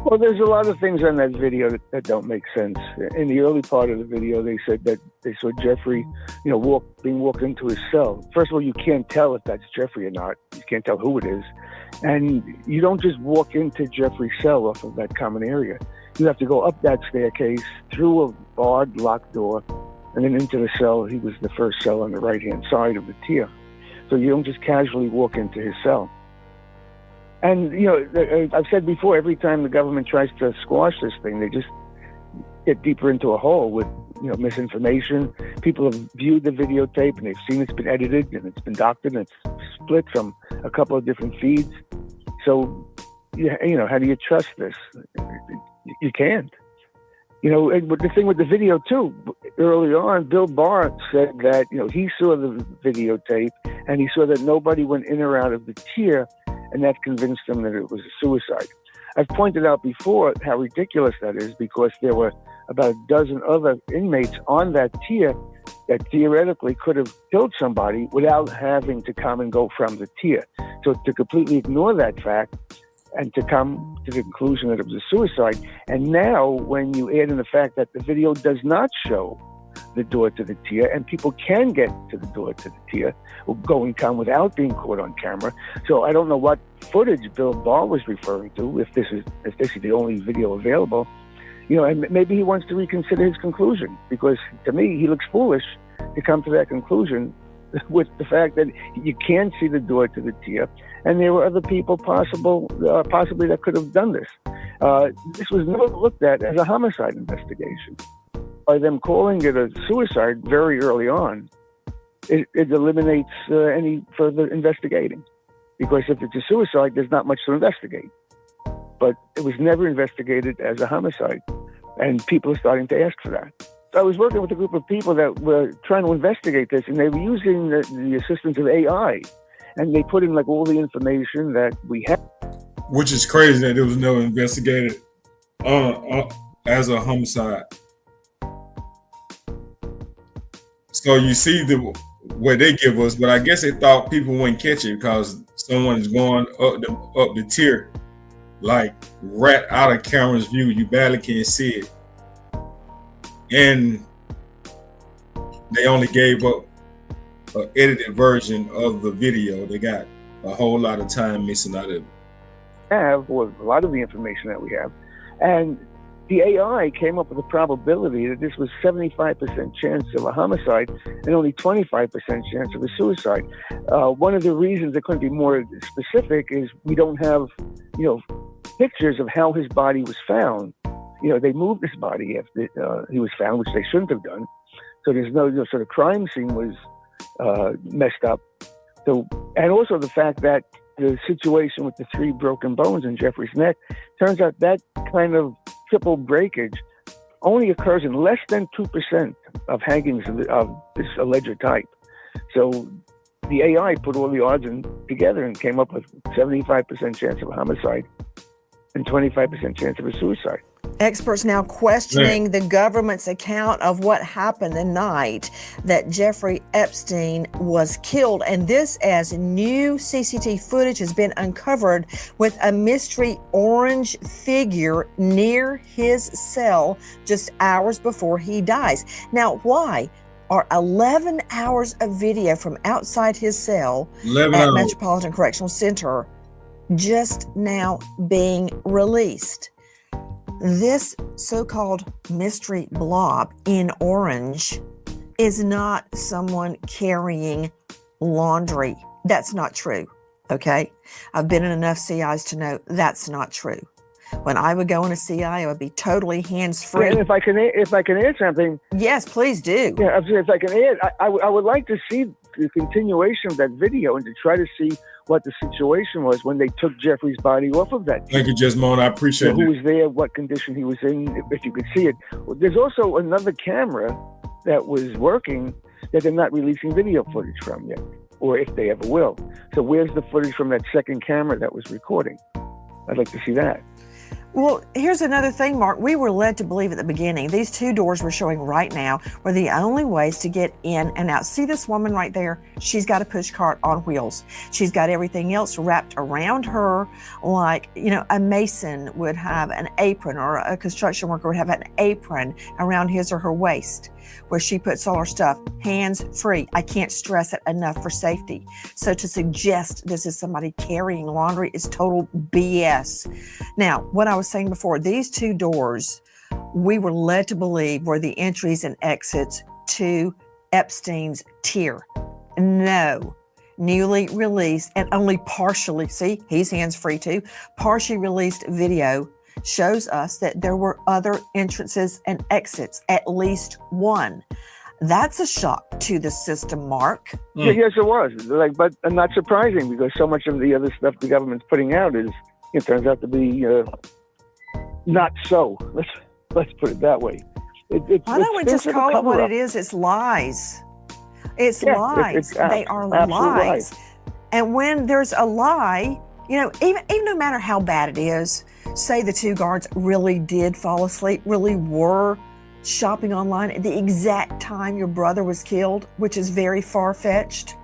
Speaker 13: Well, there's a lot of things on that video that don't make sense. In the early part of the video, they said that they saw Jeffrey, being walked into his cell. First of all, you can't tell if that's Jeffrey or not. You can't tell who it is. And you don't just walk into Jeffrey's cell off of that common area. You have to go up that staircase, through a barred locked door, and then into the cell. He was the first cell on the right-hand side of the tier. So you don't just casually walk into his cell. And, I've said before, every time the government tries to squash this thing, they just get deeper into a hole with, misinformation. People have viewed the videotape and they've seen it's been edited and it's been doctored and it's split from a couple of different feeds. So, how do you trust this? You can't. And the thing with the video too, early on, Bill Barr said that, he saw the videotape and he saw that nobody went in or out of the tier, and that convinced him that it was a suicide. I've pointed out before how ridiculous that is, because there were about a dozen other inmates on that tier that theoretically could have killed somebody without having to come and go from the tier. So to completely ignore that fact and to come to the conclusion that it was a suicide. And now when you add in the fact that the video does not show the door to the tier, and people can get to the door to the tier or go and come without being caught on camera. So I don't know what footage Bill Barr was referring to, if this is the only video available. And maybe he wants to reconsider his conclusion, because to me he looks foolish to come to that conclusion with the fact that you can see the door to the tier, and there were other people possibly that could have done this. This was never looked at as a homicide investigation. By them calling it a suicide very early on, it eliminates any further investigating. Because if it's a suicide, there's not much to investigate. But it was never investigated as a homicide. And people are starting to ask for that. So I was working with a group of people that were trying to investigate this, and they were using the assistance of AI. And they put in all the information that we have.
Speaker 1: Which is crazy that it was never investigated as a homicide. So you see what they give us, but I guess they thought people wouldn't catch it because someone is going up the tier, like right out of camera's view. You barely can see it, and they only gave up an edited version of the video. They got a whole lot of time missing out of it.
Speaker 13: Or a lot of the information that we have, and the AI came up with a probability that this was 75% chance of a homicide and only 25% chance of a suicide. One of the reasons it couldn't be more specific is we don't have, pictures of how his body was found. They moved his body after he was found, which they shouldn't have done. So there's no sort of crime scene was messed up. So, and also the fact that the situation with the 3 broken bones in Jeffrey's neck, turns out that kind of triple breakage only occurs in less than 2% of hangings of this alleged type. So the AI put all the odds together and came up with 75% chance of a homicide and 25% chance of a suicide.
Speaker 2: Experts now questioning the government's account of what happened the night that Jeffrey Epstein was killed. And this as new CCTV footage has been uncovered with a mystery orange figure near his cell just hours before he dies. Now, why are 11 hours of video from outside his cell at Metropolitan Correctional Center just now being released? This so-called mystery blob in orange is not someone carrying laundry. That's not true, okay? I've been in enough CIs to know that's not true. When I would go in a CI, I would be totally hands-free.
Speaker 13: And if I can add something.
Speaker 2: Yes, please do.
Speaker 13: Yeah, if I can add, I would like to see the continuation of that video and to try to see what the situation was when they took Jeffrey's body off of that.
Speaker 1: Thank you, Jesmone. I appreciate it.
Speaker 13: Who was there, what condition he was in, if you could see it. There's also another camera that was working that they're not releasing video footage from yet, or if they ever will. So where's the footage from that second camera that was recording? I'd like to see that.
Speaker 2: Well, here's another thing, Mark. We were led to believe at the beginning, these two doors we're showing right now were the only ways to get in and out. See this woman right there? She's got a push cart on wheels. She's got everything else wrapped around her like, a mason would have an apron, or a construction worker would have an apron around his or her waist, where she puts all her stuff hands-free. I can't stress it enough for safety. So to suggest this is somebody carrying laundry is total BS. Now, what I was saying before, these two doors, we were led to believe were the entries and exits to Epstein's tier. No. Newly released and only partially, see, he's hands-free too, partially released video shows us that there were other entrances and exits, at least one. That's a shock to the system, Mark.
Speaker 13: Yeah, yes, it was. But not surprising, because so much of the other stuff the government's putting out it turns out to be not so. Let's put it that way.
Speaker 2: Why don't we just call it what it is? It's lies. It's lies. They are lies. And when there's a lie, even no matter how bad it is, say the two guards really did fall asleep, really were shopping online at the exact time your brother was killed, which is very far-fetched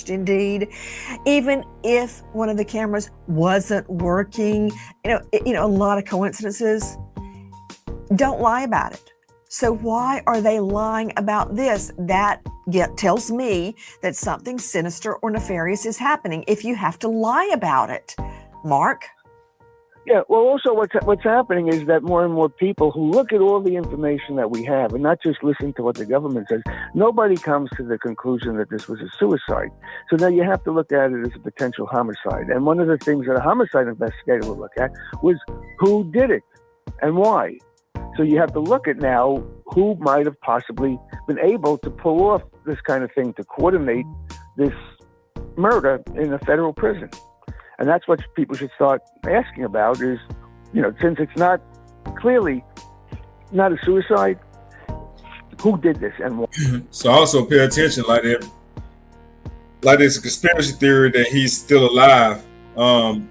Speaker 2: indeed. Even if one of the cameras wasn't working, a lot of coincidences. Don't lie about it. So why are they lying about this? That tells me that something sinister or nefarious is happening if you have to lie about it. Mark?
Speaker 13: Yeah, well, also what's happening is that more and more people who look at all the information that we have and not just listen to what the government says, nobody comes to the conclusion that this was a suicide. So now you have to look at it as a potential homicide. And one of the things that a homicide investigator would look at was who did it and why. So you have to look at now who might have possibly been able to pull off this kind of thing, to coordinate this murder in a federal prison. And that's what people should start asking about is, since it's not clearly not a suicide, who did this and why?
Speaker 1: So also pay attention, like there's a conspiracy theory that he's still alive. And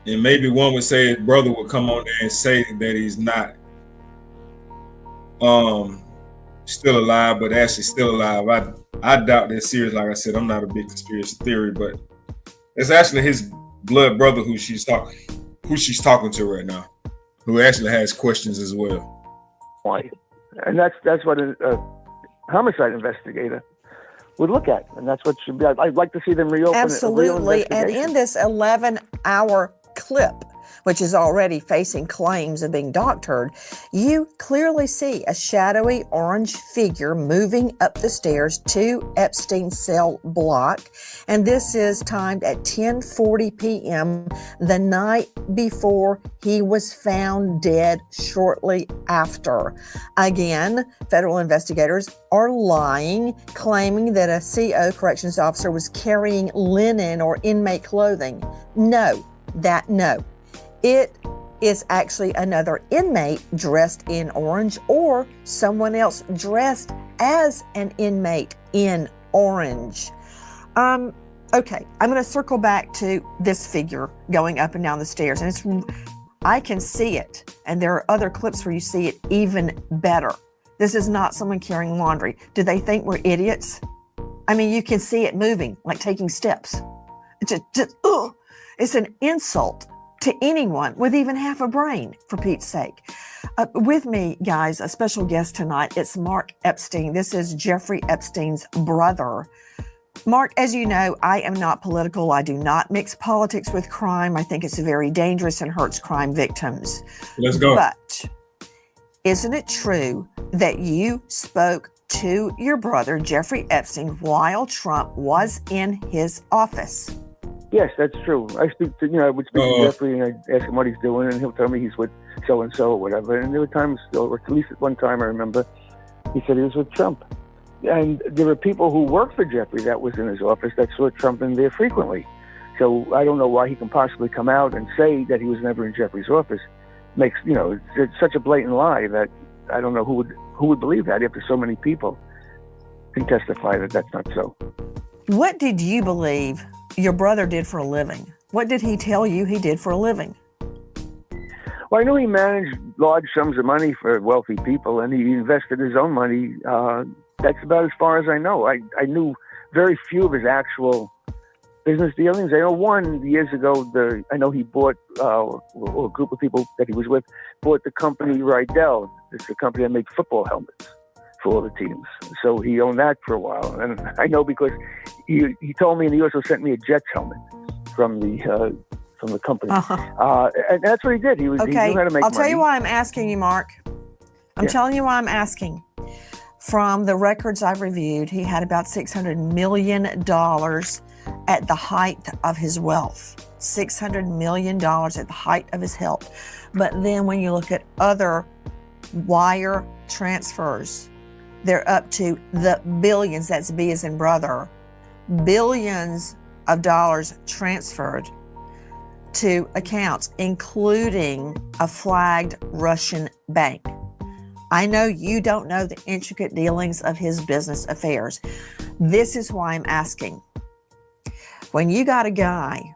Speaker 1: maybe one would say his brother would come on there and say that he's not still alive, but actually still alive. I doubt that serious. Like I said, I'm not a big conspiracy theory, but it's actually his blood brother who she's talking to right now, who actually has questions as well.
Speaker 13: Why? And that's what a homicide investigator would look at, and that's what should be. I'd like to see them reopen.
Speaker 2: Absolutely, and in this 11-hour clip, which is already facing claims of being doctored, you clearly see a shadowy orange figure moving up the stairs to Epstein's cell block. And this is timed at 10:40 p.m. the night before he was found dead shortly after. Again, federal investigators are lying, claiming that a CO corrections officer was carrying linen or inmate clothing. No. It is actually another inmate dressed in orange, or someone else dressed as an inmate in orange. Okay, I'm going to circle back to this figure going up and down the stairs, and I can see it, and there are other clips where you see it even better. This is not someone carrying laundry. Do they think we're idiots? I mean, you can see it moving, like taking steps. It's an insult to anyone with even half a brain, for Pete's sake. With me, guys, a special guest tonight. It's Mark Epstein. This is Jeffrey Epstein's brother. Mark, as you know, I am not political. I do not mix politics with crime. I think it's very dangerous and hurts crime victims.
Speaker 1: Let's go.
Speaker 2: But isn't it true that you spoke to your brother, Jeffrey Epstein, while Trump was in his office?
Speaker 13: Yes, that's true. I would speak to Jeffrey and I'd ask him what he's doing, and he'll tell me he's with so-and-so or whatever. And there were times, or at least at one time I remember, he said he was with Trump. And there were people who worked for Jeffrey that was in his office that saw Trump in there frequently. So I don't know why he can possibly come out and say that he was never in Jeffrey's office. It's such a blatant lie that I don't know who would believe that after so many people can testify that that's not so.
Speaker 2: What did you believe your brother did for a living? What did he tell you he did for a living?
Speaker 13: Well, I know he managed large sums of money for wealthy people, and he invested his own money. That's about as far as I know. I knew very few of his actual business dealings. I know one years ago. I know he bought, or a group of people that he was with, bought the company Rydell. It's a company that makes football helmets for all the teams. So he owned that for a while, and I know because he told me, and he also sent me a Jets helmet from the company. And that's what he did. He knew how to make money.
Speaker 2: I'll tell you why I'm asking you, Mark. I'm telling you why I'm asking. From the records I've reviewed, he had about $600 million at the height of his wealth. $600 million at the height of his health. But then when you look at other wire transfers, they're up to the billions. That's B as in brother. Billions of dollars transferred to accounts, including a flagged Russian bank. I know you don't know the intricate dealings of his business affairs. This is why I'm asking. When you got a guy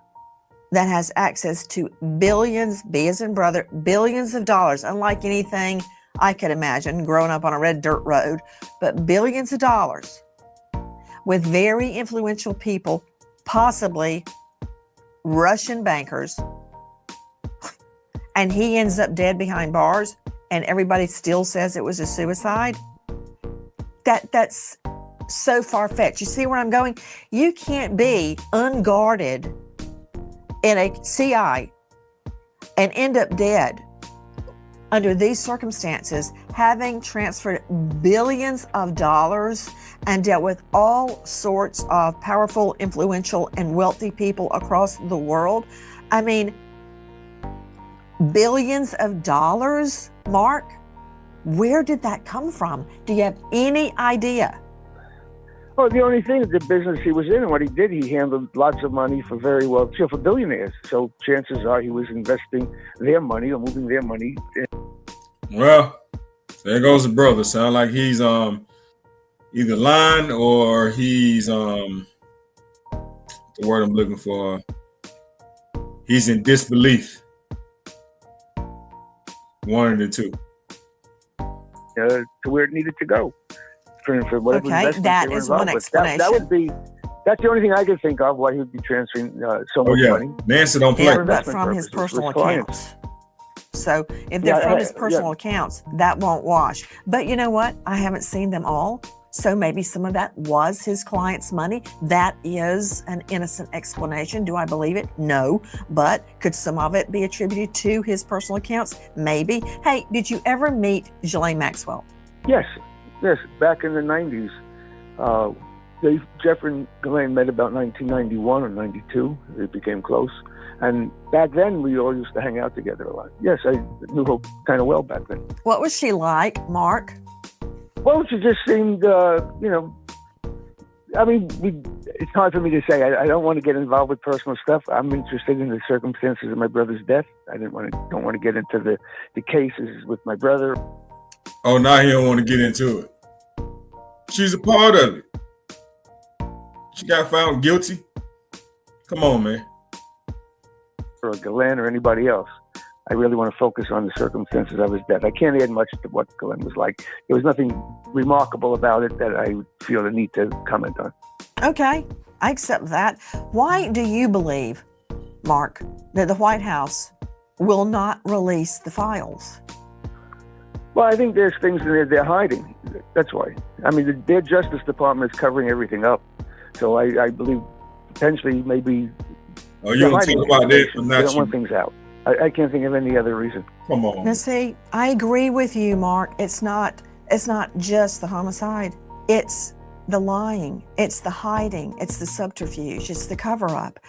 Speaker 2: that has access to billions, B as in brother, billions of dollars, unlike anything I could imagine growing up on a red dirt road, but billions of dollars with very influential people, possibly Russian bankers, and he ends up dead behind bars and everybody still says it was a suicide. That's so far-fetched. You see where I'm going? You can't be unguarded in a CI and end up dead under these circumstances, having transferred billions of dollars and dealt with all sorts of powerful, influential, and wealthy people across the world. I mean, billions of dollars, Mark? Where did that come from? Do you have any idea?
Speaker 13: Well, the only thing is the business he was in and what he did, he handled lots of money for very wealthy, for billionaires. So chances are he was investing their money or moving their money.
Speaker 1: Well, there goes the brother. Sound like he's either lying or he's the word I'm looking for. He's in disbelief. One of the two.
Speaker 13: To where it needed to go. For whatever
Speaker 2: okay, that is one explanation.
Speaker 13: That's the only thing I could think of why he would be transferring so much money.
Speaker 1: Nancy don't play.
Speaker 2: Yeah, but from his personal accounts. So if they're from his personal accounts, that won't wash. But you know what? I haven't seen them all. So maybe some of that was his client's money. That is an innocent explanation. Do I believe it? No. But could some of it be attributed to his personal accounts? Maybe. Hey, did you ever meet Ghislaine Maxwell?
Speaker 13: Yes, back in the 90s. Jeffery and Ghislaine met about 1991 or 92. They became close. And back then, we all used to hang out together a lot. Yes, I knew her kind of well back then.
Speaker 2: What was she like, Mark?
Speaker 13: Well, she just seemed, I mean, it's hard for me to say. I don't want to get involved with personal stuff. I'm interested in the circumstances of my brother's death. I don't want to get into the cases with my brother.
Speaker 1: Oh, now he don't want to get into it. She's a part of it. She got found guilty. Come on, man.
Speaker 13: Or Glenn or anybody else. I really want to focus on the circumstances of his death. I can't add much to what Glenn was like. There was nothing remarkable about it that I feel the need to comment on.
Speaker 2: Okay, I accept that. Why do you believe, Mark, that the White House will not release the files?
Speaker 13: Well, I think there's things in there they're hiding. That's why. I mean, their Justice Department is covering everything up. So I believe potentially maybe...
Speaker 1: Oh, you don't talk about that, but
Speaker 13: they don't want things out. I can't think of any other reason.
Speaker 1: Come on.
Speaker 2: Now, see, I agree with you, Mark. It's not just the homicide. It's the lying. It's the hiding. It's the subterfuge. It's the cover-up.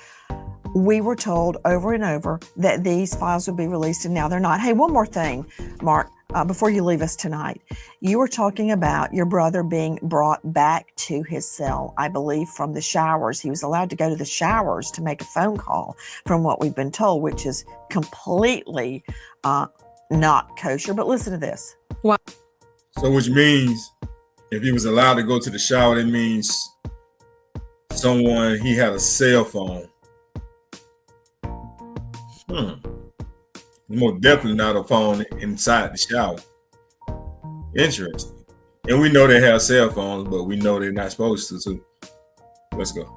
Speaker 2: We were told over and over that these files would be released, and now they're not. Hey, one more thing, Mark, before you leave us tonight. You were talking about your brother being brought back to his cell, I believe, from the showers. He was allowed to go to the showers to make a phone call, from what we've been told, which is completely not kosher. But listen to this.
Speaker 1: What? So which means if he was allowed to go to the shower, that means he had a cell phone. Most definitely not a phone inside the shower. Interesting. And we know they have cell phones, but we know they're not supposed to too. Let's go.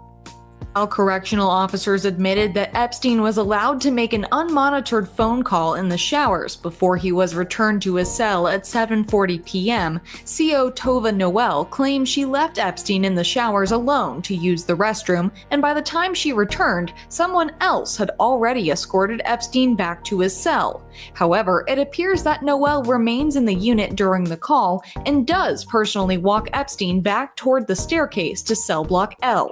Speaker 14: While correctional officers admitted that Epstein was allowed to make an unmonitored phone call in the showers before he was returned to his cell at 7:40 p.m., CO Tova Noel claimed she left Epstein in the showers alone to use the restroom, and by the time she returned, someone else had already escorted Epstein back to his cell. However, it appears that Noel remains in the unit during the call and does personally walk Epstein back toward the staircase to cell block L.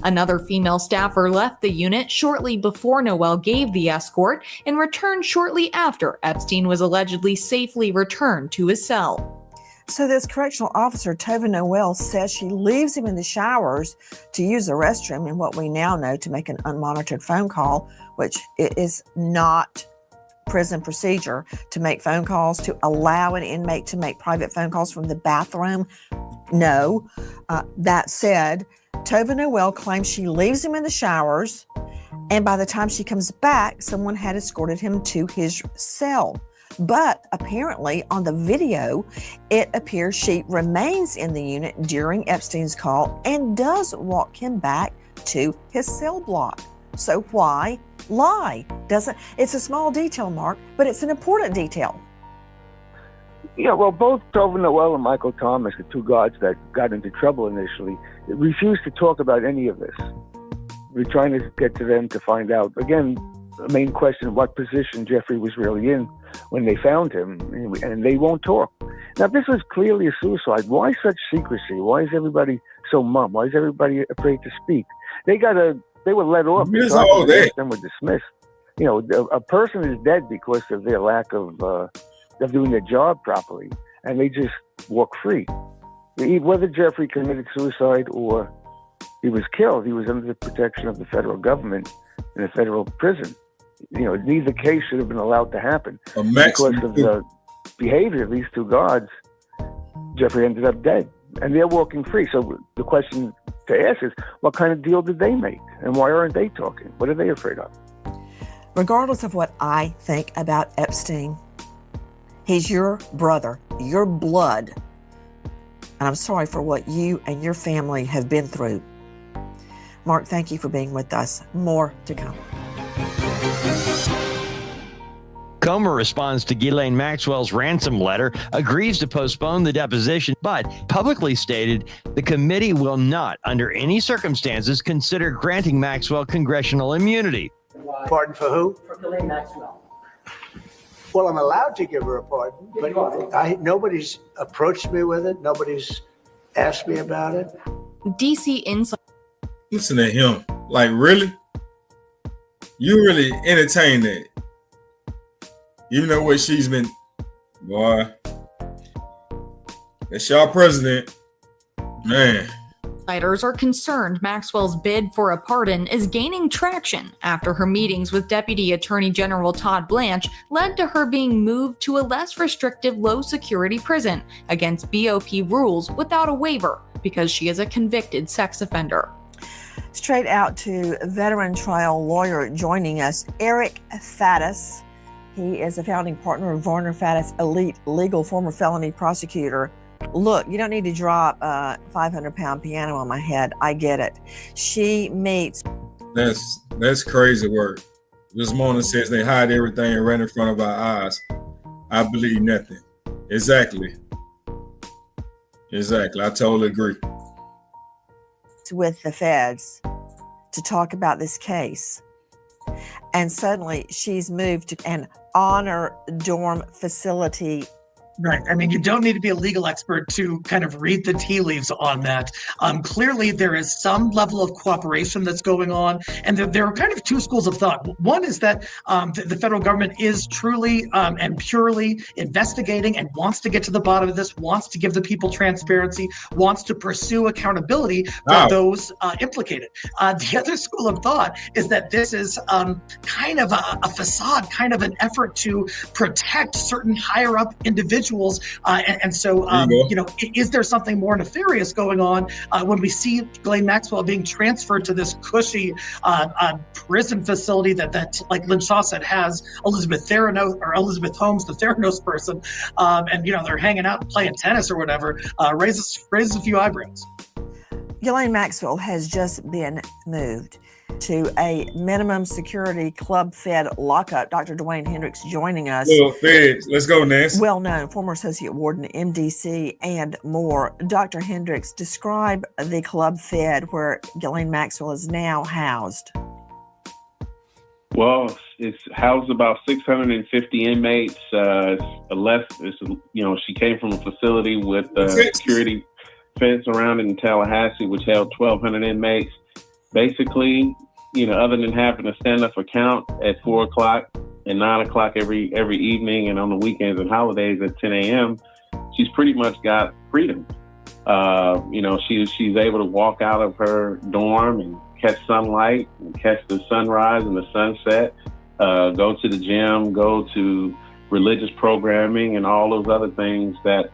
Speaker 14: Another female staffer left the unit shortly before Noel gave the escort and returned shortly after Epstein was allegedly safely returned to his cell.
Speaker 2: So this correctional officer, Tova Noel, says she leaves him in the showers to use the restroom and what we now know to make an unmonitored phone call, which is not prison procedure to make phone calls, to allow an inmate to make private phone calls from the bathroom. No. That said, Tova Noel claims she leaves him in the showers, and by the time she comes back, someone had escorted him to his cell. But apparently on the video, it appears she remains in the unit during Epstein's call and does walk him back to his cell block. So why lie? It's a small detail, Mark, but it's an important detail.
Speaker 13: Yeah, well, both Tova Noel and Michael Thomas, the two guards that got into trouble initially, refused to talk about any of this. We're trying to get to them to find out. Again, the main question, what position Jeffrey was really in when they found him, and they won't talk. Now, this was clearly a suicide. Why such secrecy? Why is everybody so mum? Why is everybody afraid to speak? They were let off because them were dismissed. You know, a person is dead because of their lack of doing their job properly, and they just walk free. Whether Jeffrey committed suicide or he was killed, he was under the protection of the federal government in a federal prison. You know, neither case should have been allowed to happen. Because of the behavior of these two guards, Jeffrey ended up dead, and they're walking free. So the question to ask is, what kind of deal did they make, and why aren't they talking? What are they afraid of?
Speaker 2: Regardless of what I think about Epstein, he's your brother, your blood, and I'm sorry for what you and your family have been through. Mark, thank you for being with us. More to come.
Speaker 3: Comer responds to Ghislaine Maxwell's ransom letter, agrees to postpone the deposition, but publicly stated the committee will not, under any circumstances, consider granting Maxwell congressional immunity.
Speaker 15: Pardon for who?
Speaker 16: For Ghislaine Maxwell.
Speaker 15: Well, I'm allowed to give her a pardon, but nobody's approached me with it. Nobody's asked me about it.
Speaker 14: DC Insider.
Speaker 1: Listen to him. Like, really? You really entertain that? Even though what she's been, boy, that's y'all president, man.
Speaker 14: Insiders are concerned Maxwell's bid for a pardon is gaining traction after her meetings with Deputy Attorney General Todd Blanche led to her being moved to a less restrictive low-security prison against BOP rules without a waiver because she is a convicted sex offender.
Speaker 2: Straight out to veteran trial lawyer joining us, Eric Faddis. He is a founding partner of Varner Faddis Elite Legal, former felony prosecutor. Look, you don't need to drop a 500-pound piano on my head. I get it. She meets.
Speaker 1: That's crazy work. This morning says they hide everything right in front of our eyes. I believe nothing. Exactly. I totally agree.
Speaker 2: With the feds to talk about this case. And suddenly she's moved to an honor dorm facility.
Speaker 16: Right. I mean, you don't need to be a legal expert to kind of read the tea leaves on that. Clearly, there is some level of cooperation that's going on. And there are kind of two schools of thought. One is that the federal government is truly and purely investigating and wants to get to the bottom of this, wants to give the people transparency, wants to pursue accountability for those implicated. The other school of thought is that this is kind of a facade, kind of an effort to protect certain higher up individuals individuals. And so, is there something more nefarious going on when we see Ghislaine Maxwell being transferred to this cushy prison facility that, like Lynn Shaw said, has Elizabeth Holmes, the Theranos person, and they're hanging out and playing tennis or whatever, raises a few eyebrows.
Speaker 2: Ghislaine Maxwell has just been moved to a minimum security club-fed lockup. Dr. Dwayne Hendricks joining us.
Speaker 1: Well, feds. Let's go, Nancy.
Speaker 2: Well-known former associate warden, MDC, and more. Dr. Hendricks, describe the club-fed where Ghislaine Maxwell is now housed.
Speaker 4: Well, it's housed about 650 inmates. She came from a facility with security fence around it in Tallahassee, which held 1,200 inmates. Basically, other than having a stand-up account at 4 o'clock and 9 o'clock every evening, and on the weekends and holidays at 10 a.m., she's pretty much got freedom. She's able to walk out of her dorm and catch sunlight, and catch the sunrise and the sunset, go to the gym, go to religious programming, and all those other things that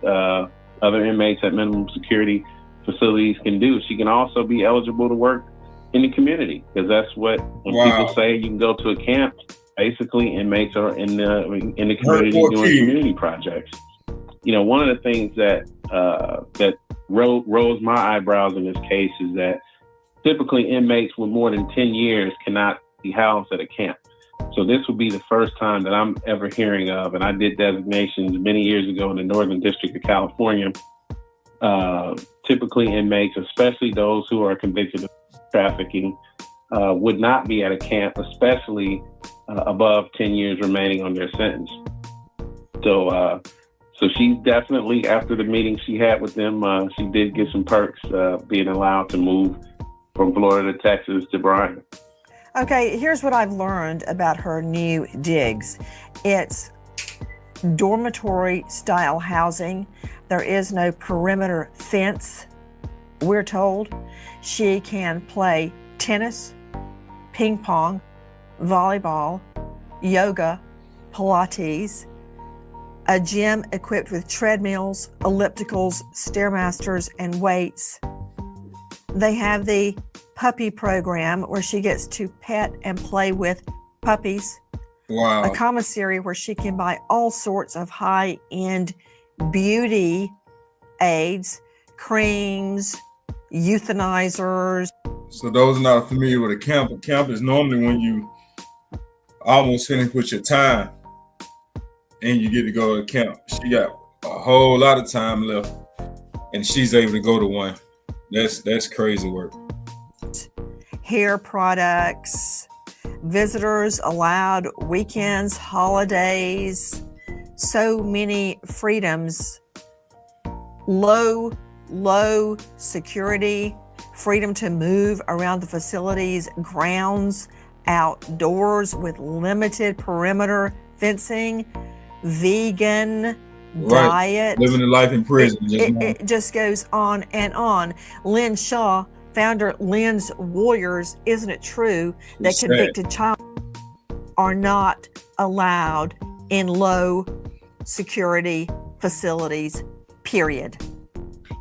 Speaker 4: other inmates at minimum security facilities can do. She can also be eligible to work in the community, because that's what people say you can go to a camp. Basically, inmates are in the community doing community projects. One of the things that rose my eyebrows in this case is that typically inmates with more than 10 years cannot be housed at a camp. So this would be the first time that I'm ever hearing of, and I did designations many years ago in the Northern District of California. Typically inmates, especially those who are convicted of trafficking, would not be at a camp, especially above 10 years remaining on their sentence. So she's definitely, after the meeting she had with them, she did get some perks, being allowed to move from Florida to Texas to Bryan.
Speaker 2: Okay, here's what I've learned about her new digs. It's dormitory style housing. There is no perimeter fence, we're told. She can play tennis, ping pong, volleyball, yoga, Pilates, a gym equipped with treadmills, ellipticals, Stairmasters, and weights. They have the puppy program where she gets to pet and play with puppies.
Speaker 1: Wow.
Speaker 2: A commissary where she can buy all sorts of high-end beauty aids, creams, euthanizers.
Speaker 1: So those not familiar with a camp is normally when you almost finish with your time and you get to go to camp. She got a whole lot of time left and she's able to go to one. That's crazy work.
Speaker 2: Hair products, visitors allowed, weekends, holidays, so many freedoms, low security, freedom to move around the facility's grounds, outdoors with limited perimeter fencing, vegan diet.
Speaker 1: Living a life in prison.
Speaker 2: It just goes on and on. Lynn Shaw, founder Lynn's Warriors, isn't it true that convicted child are not allowed in low security facilities, period?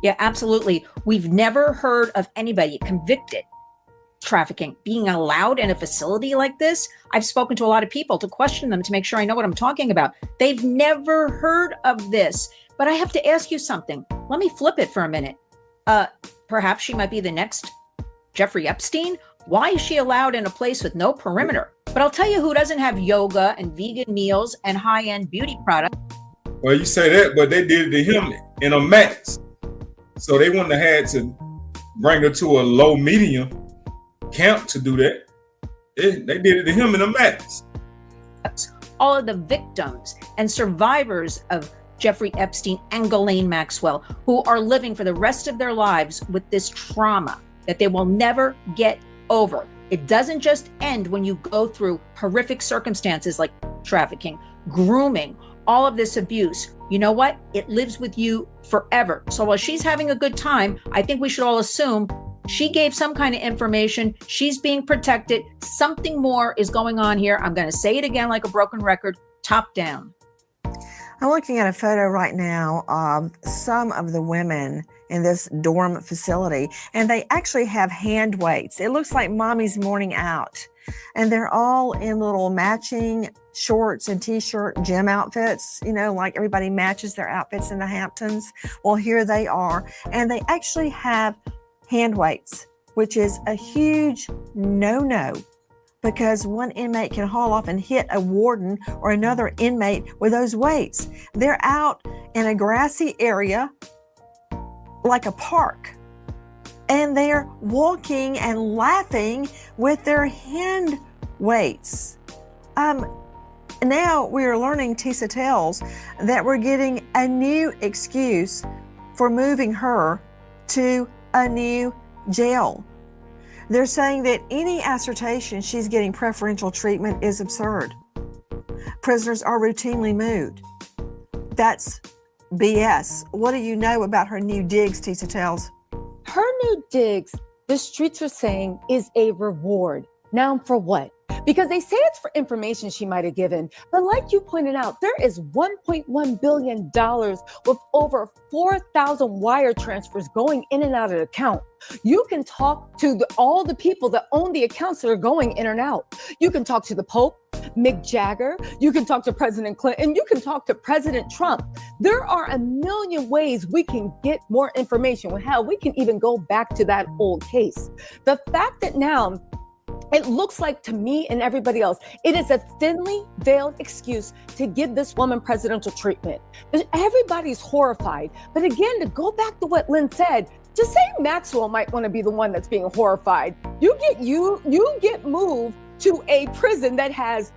Speaker 11: Yeah, absolutely. We've never heard of anybody convicted trafficking being allowed in a facility like this. I've spoken to a lot of people to question them to make sure I know what I'm talking about. They've never heard of this. But I have to ask you something. Let me flip it for a minute. Perhaps she might be the next Jeffrey Epstein. Why is she allowed in a place with no perimeter? But I'll tell you who doesn't have yoga and vegan meals and high-end beauty products.
Speaker 1: Well, you say that, but they did it to him in a max. So they wouldn't have had to bring her to a low medium camp to do that. They did it to him in a max.
Speaker 11: All of the victims and survivors of Jeffrey Epstein and Ghislaine Maxwell, who are living for the rest of their lives with this trauma that they will never get over. It doesn't just end when you go through horrific circumstances like trafficking, grooming, all of this abuse. You know what? It lives with you forever. So while she's having a good time, I think we should all assume she gave some kind of information. She's being protected. Something more is going on here. I'm going to say it again like a broken record, top down.
Speaker 2: I'm looking at a photo right now of some of the women in this dorm facility, and they actually have hand weights. It looks like mommy's morning out, and they're all in little matching shorts and t-shirt gym outfits, you know, like everybody matches their outfits in the Hamptons. Well, here they are, and they actually have hand weights, which is a huge no-no, because one inmate can haul off and hit a warden or another inmate with those weights. They're out in a grassy area like a park, and they're walking and laughing with their hand weights. Now we're learning, Tisa tells, that we're getting a new excuse for moving her to a new jail. They're saying that any assertion she's getting preferential treatment is absurd. Prisoners are routinely moved. That's BS. What do you know about her new digs, Tisa tells?
Speaker 5: Her new digs, the streets are saying, is a reward. Now for what? Because they say it's for information she might have given. But like you pointed out, there is $1.1 billion with over 4,000 wire transfers going in and out of the account. You can talk to all the people that own the accounts that are going in and out. You can talk to the Pope, Mick Jagger. You can talk to President Clinton. You can talk to President Trump. There are a million ways we can get more information. Well, hell, we can even go back to that old case. The fact that now it looks like, to me and everybody else, it is a thinly veiled excuse to give this woman presidential treatment. Everybody's horrified. But again, to go back to what Lynn said, just say Maxwell might want to be the one that's being horrified. You get moved to a prison that has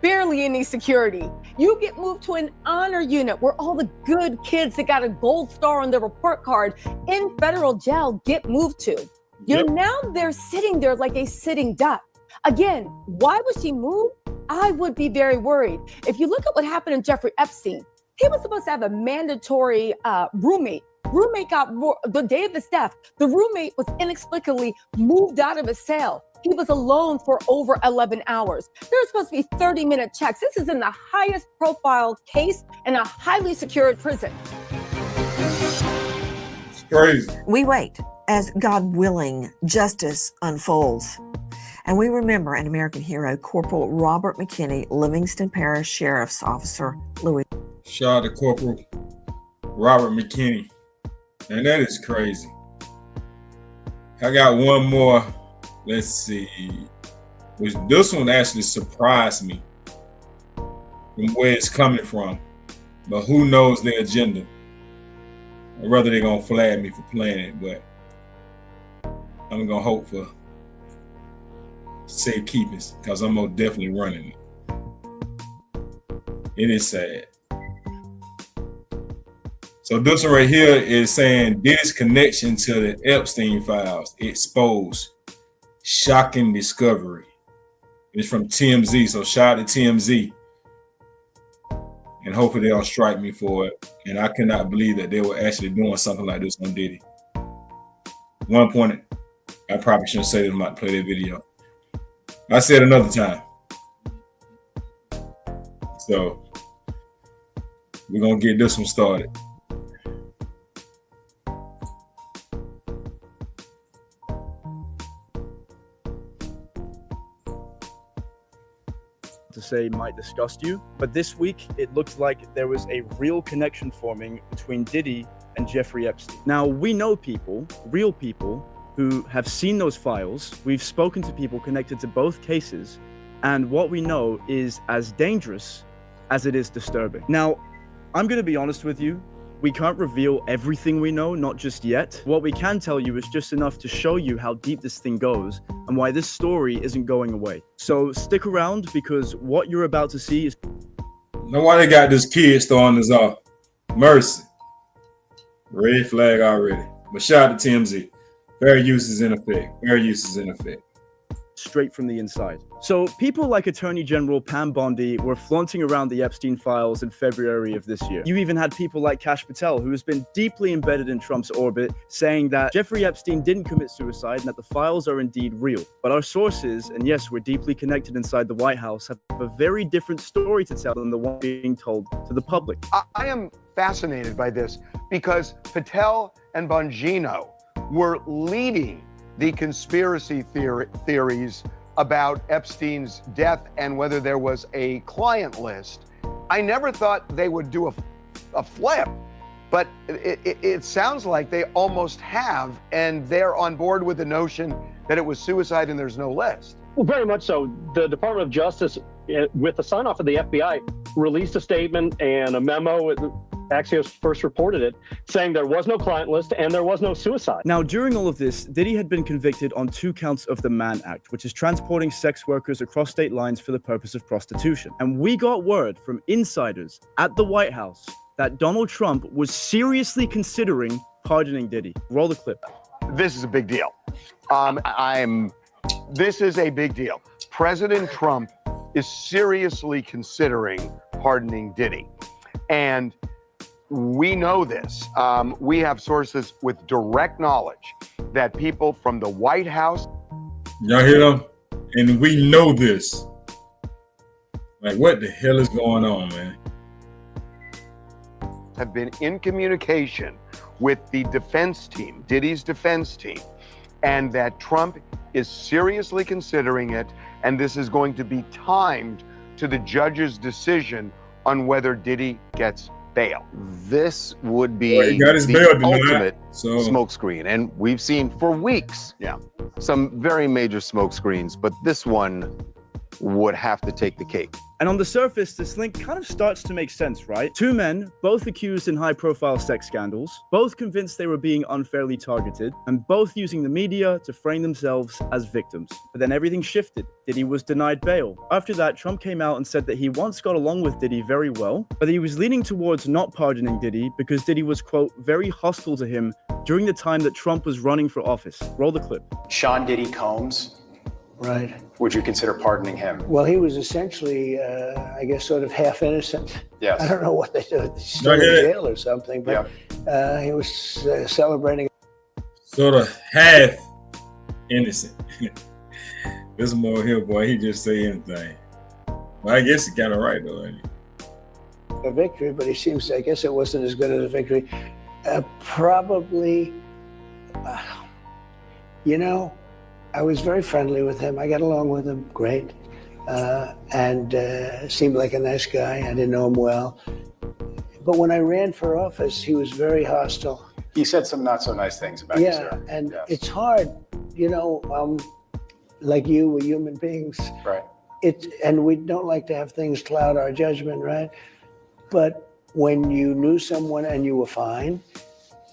Speaker 5: barely any security. You get moved to an honor unit where all the good kids that got a gold star on their report card in federal jail get moved to. You're now there sitting there like a sitting duck. Again, why was she moved? I would be very worried. If you look at what happened to Jeffrey Epstein, he was supposed to have a mandatory roommate. Roommate got, the day of his death, the roommate was inexplicably moved out of his cell. He was alone for over 11 hours. There's supposed to be 30-minute checks. This is in the highest profile case in a highly secured prison.
Speaker 1: It's crazy.
Speaker 2: We wait as, God willing, justice unfolds. And we remember an American hero, Corporal Robert McKinney, Livingston Parish Sheriff's Officer, Louis.
Speaker 1: Shout out to Corporal Robert McKinney. And that is crazy. I got one more. Let's see. This one actually surprised me from where it's coming from. But who knows their agenda? Or whether they're going to flag me for playing it, but I'm going to hope for safekeeping because I'm most definitely running it. It is sad. So this one right here is saying this connection to the Epstein files exposed. Shocking discovery. It's from TMZ, so shout out to TMZ. And hopefully they'll strike me for it. And I cannot believe that they were actually doing something like this on Diddy. One point, I probably shouldn't say this, I might play that video. I said another time. So we're gonna get this one started.
Speaker 17: To say might disgust you, but this week it looked like there was a real connection forming between Diddy and Jeffrey Epstein. Now, we know people, real people, who have seen those files. We've spoken to people connected to both cases, and what we know is as dangerous as it is disturbing. Now, I'm going to be honest with you. We can't reveal everything we know, not just yet. What we can tell you is just enough to show you how deep this thing goes and why this story isn't going away. So stick around, because what you're about to see is...
Speaker 1: Know why they got this kid throwing this off? Mercy. Red flag already. But shout out to TMZ. Fair use is in effect. Fair use is in effect.
Speaker 17: straight from the inside. So people like Attorney General Pam Bondi were flaunting around the Epstein files in February of this year. You even had people like Kash Patel, who has been deeply embedded in Trump's orbit, saying that Jeffrey Epstein didn't commit suicide and that the files are indeed real. But our sources, and yes, we're deeply connected inside the White House, have a very different story to tell than the one being told to the public.
Speaker 18: I am fascinated by this because Patel and Bongino were leading the conspiracy theories about Epstein's death and whether there was a client list. I never thought they would do a flip, but it sounds like they almost have, and they're on board with the notion that it was suicide and there's no list.
Speaker 19: Well, very much so. The Department of Justice, with the sign-off of the FBI, released a statement and a memo. Axios first reported it, saying there was no client list and there was no suicide.
Speaker 17: Now, during all of this, Diddy had been convicted on 2 counts of the Mann Act, which is transporting sex workers across state lines for the purpose of prostitution. And we got word from insiders at the White House that Donald Trump was seriously considering pardoning Diddy. Roll the clip.
Speaker 18: This is a big deal. This is a big deal. President Trump is seriously considering pardoning Diddy. And we know this. We have sources with direct knowledge that people from the White House.
Speaker 1: Y'all hear them? And we know this. Like, what the hell is going on, man?
Speaker 18: Have been in communication with the defense team, Diddy's defense team, and that Trump is seriously considering it, and this is going to be timed to the judge's decision on whether Diddy gets bail. This would be the ultimate smokescreen, and we've seen for weeks some very major smokescreens, but this one would have to take the cake.
Speaker 17: And on the surface, this link kind of starts to make sense, right? 2 men, both accused in high-profile sex scandals, both convinced they were being unfairly targeted, and both using the media to frame themselves as victims. But then everything shifted. Diddy was denied bail. After that, Trump came out and said that he once got along with Diddy very well, but he was leaning towards not pardoning Diddy because Diddy was, quote, very hostile to him during the time that Trump was running for office. Roll the clip.
Speaker 20: Sean Diddy Combs.
Speaker 15: Right.
Speaker 20: Would you consider pardoning him?
Speaker 15: Well, he was essentially, I guess, sort of half innocent.
Speaker 20: Yes.
Speaker 15: I don't know what they do. He's still in jail or something, but he was celebrating.
Speaker 1: Sort of half innocent. This more here, boy, he just say anything. Well, I guess he got it right, though, ain't he?
Speaker 15: A victory, but he seems to, I guess it wasn't as good as a victory. Probably, you know, I was very friendly with him. I got along with him great, and seemed like a nice guy. I didn't know him well. But when I ran for office, he was very hostile.
Speaker 20: He said some not so nice things about you, sir.
Speaker 15: And it's hard, you know, like you, we're human beings.
Speaker 20: Right.
Speaker 15: And we don't like to have things cloud our judgment, right? But when you knew someone and you were fine,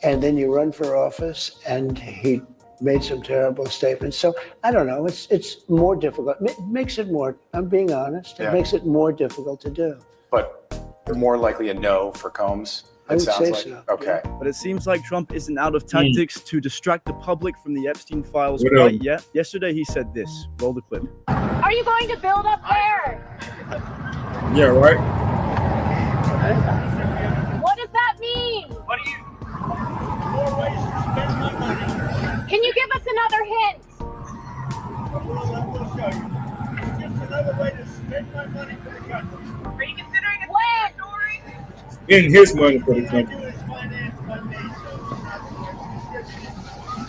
Speaker 15: and then you run for office and he made some terrible statements. So I don't know, it's more difficult. It makes it more, I'm being honest, it makes it more difficult to do.
Speaker 20: But more likely a no for Combs,
Speaker 15: I would
Speaker 20: sounds
Speaker 15: say
Speaker 20: like.
Speaker 15: so.
Speaker 20: Okay.
Speaker 17: But it seems like Trump isn't out of tactics to distract the public from the Epstein files quite yet. Yesterday he said this. Roll the clip.
Speaker 21: Are you going to build up there?
Speaker 1: Yeah, right.
Speaker 21: What does that mean?
Speaker 22: What do you? More ways to spend my money.
Speaker 21: Can you give us another hint?
Speaker 22: Well, I will show you. It's just another way to spend my money for the country. Are you considering a land story?
Speaker 1: Spend his money for the country.
Speaker 22: All I do is finance my nation.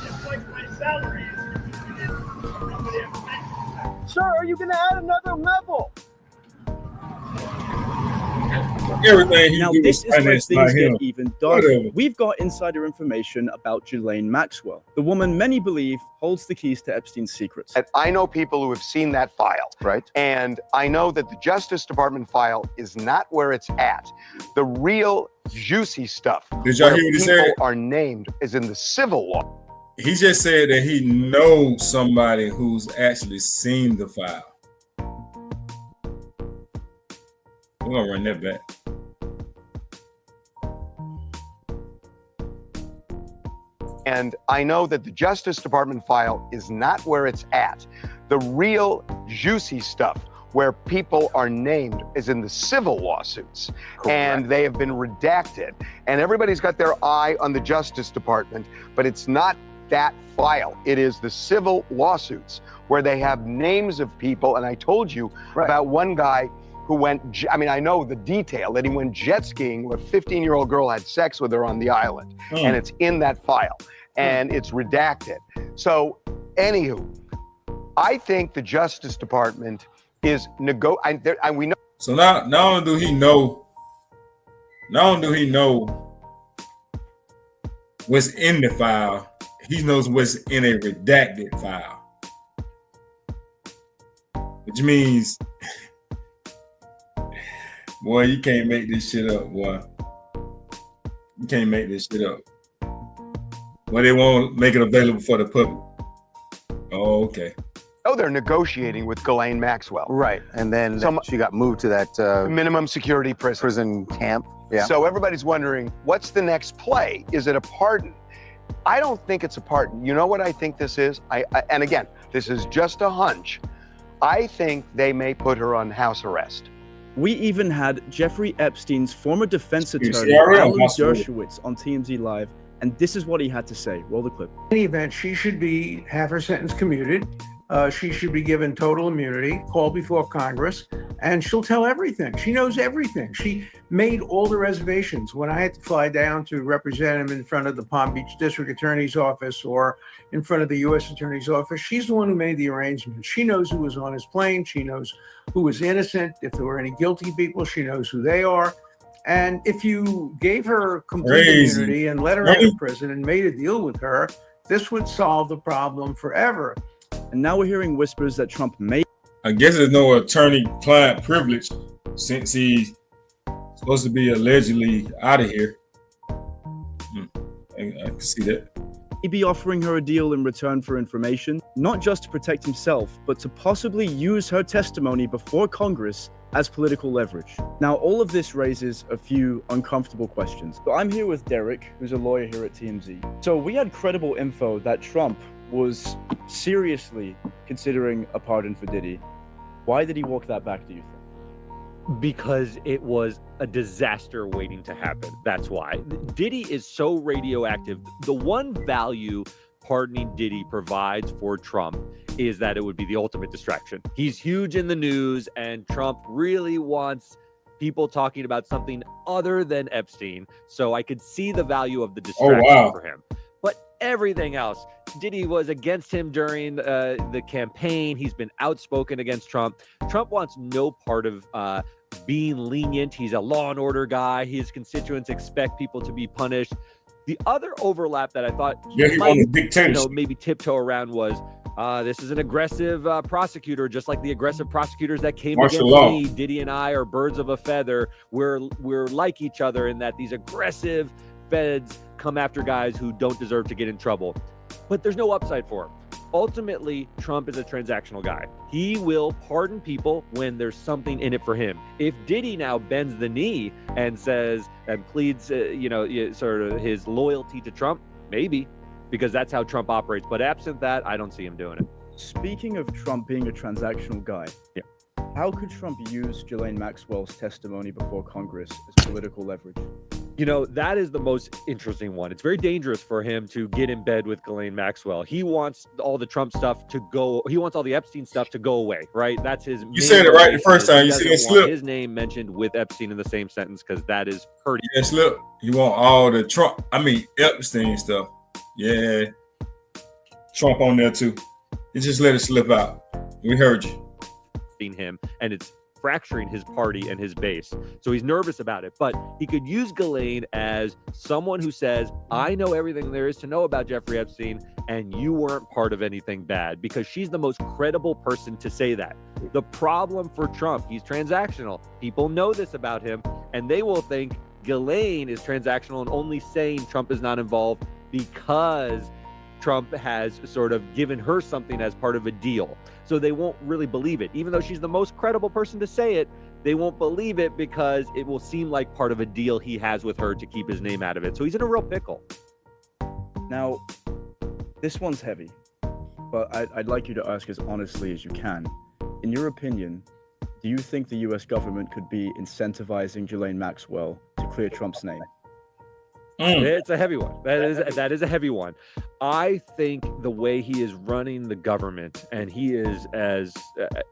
Speaker 22: Just like my salary is distributed, nobody ever mentions that.
Speaker 23: Sir, are you going to add another level?
Speaker 1: Everything
Speaker 17: now, this is where things get even darker. We've got insider information about Ghislaine Maxwell, the woman many believe holds the keys to Epstein's secrets.
Speaker 18: I know people who have seen that file. Right. And I know that the Justice Department file is not where it's at. The real juicy stuff,
Speaker 1: Did y'all hear what he said?
Speaker 18: people are named, is in the civil law.
Speaker 1: He just said that he knows somebody who's actually seen the file. We're gonna run that back.
Speaker 18: And I know that the Justice Department file is not where it's at. The real juicy stuff where people are named is in the civil lawsuits. Correct. And they have been redacted. And everybody's got their eye on the Justice Department, but it's not that file. It is the civil lawsuits where they have names of people. And I told you about one guy who went, I mean, I know the detail that he went jet skiing where a 15-year-old girl had sex with her on the island. And it's in that file and it's redacted. So anywho, I think the Justice Department is and we know.
Speaker 1: So not only do he know what's in the file, he knows what's in a redacted file. Which means, boy, you can't make this shit up, boy. You can't make this shit up. Well, they won't make it available for the public. Oh, okay.
Speaker 18: Oh, they're negotiating with Ghislaine Maxwell.
Speaker 6: Right, and then she got moved to that
Speaker 18: minimum security prison
Speaker 6: camp. Yeah.
Speaker 18: So everybody's wondering, what's the next play? Is it a pardon? I don't think it's a pardon. You know what I think this is? And again, this is just a hunch. I think they may put her on house arrest.
Speaker 17: We even had Jeffrey Epstein's former defense attorney, Alan Dershowitz, on TMZ Live, and this is what he had to say. Roll the clip.
Speaker 7: In any event, she should have her sentence commuted. She should be given total immunity, called before Congress, and she'll tell everything. She knows everything. She made all the reservations. When I had to fly down to represent him in front of the Palm Beach District Attorney's Office or in front of the U.S. Attorney's Office, she's the one who made the arrangements. She knows who was on his plane. She knows who was innocent. If there were any guilty people, she knows who they are. And if you gave her complete immunity and let her out of prison and made a deal with her, this would solve the problem forever.
Speaker 17: And now we're hearing whispers that Trump may.
Speaker 1: I guess there's no attorney-client privilege since he's supposed to be allegedly out of here. I can see that.
Speaker 17: He'd be offering her a deal in return for information, not just to protect himself, but to possibly use her testimony before Congress as political leverage. Now, all of this raises a few uncomfortable questions. So I'm here with Derek, who's a lawyer here at TMZ. So we had credible info that Trump was seriously considering a pardon for Diddy. Why did he walk that back, do you think?
Speaker 8: Because it was a disaster waiting to happen. That's why. Diddy is so radioactive. The one value pardoning Diddy provides for Trump is that it would be the ultimate distraction. He's huge in the news, and Trump really wants people talking about something other than Epstein. So I could see the value of the distraction for him. But everything else, Diddy was against him during the campaign. He's been outspoken against Trump. Trump wants no part of being lenient. He's a law and order guy. His constituents expect people to be punished. The other overlap that I thought maybe tiptoe around was this is an aggressive prosecutor, just like the aggressive prosecutors that came against me. Diddy and I are birds of a feather. We're like each other in that these aggressive feds come after guys who don't deserve to get in trouble. But there's no upside for him. Ultimately, Trump is a transactional guy. He will pardon people when there's something in it for him. If Diddy now bends the knee and says and pleads, sort of his loyalty to Trump, maybe, because that's how Trump operates. But absent that, I don't see him doing it.
Speaker 17: Speaking of Trump being a transactional guy, how could Trump use Ghislaine Maxwell's testimony before Congress as political leverage?
Speaker 8: You know, that is the most interesting one. It's very dangerous for him to get in bed with Ghislaine Maxwell. He wants all the Trump stuff to go. He wants all the Epstein stuff to go away, right? That's his.
Speaker 1: You said it right the first time. You see that slip.
Speaker 8: His name mentioned with Epstein in the same sentence because that is hurting.
Speaker 1: Yeah, slip. You want all the Epstein stuff. Yeah. Trump on there too. You just let it slip out. We heard you.
Speaker 8: Him, and it's fracturing his party and his base. So he's nervous about it, but he could use Ghislaine as someone who says, I know everything there is to know about Jeffrey Epstein, and you weren't part of anything bad, because she's the most credible person to say that. The problem for Trump, he's transactional. People know this about him, and they will think Ghislaine is transactional and only saying Trump is not involved because Trump has sort of given her something as part of a deal. So they won't really believe it. Even though she's the most credible person to say it, they won't believe it because it will seem like part of a deal he has with her to keep his name out of it. So he's in a real pickle.
Speaker 17: Now, this one's heavy, but I'd like you to ask as honestly as you can. In your opinion, do you think the US government could be incentivizing Ghislaine Maxwell to clear Trump's name?
Speaker 8: It's a heavy one. That is a heavy one. I think the way he is running the government, and he is, as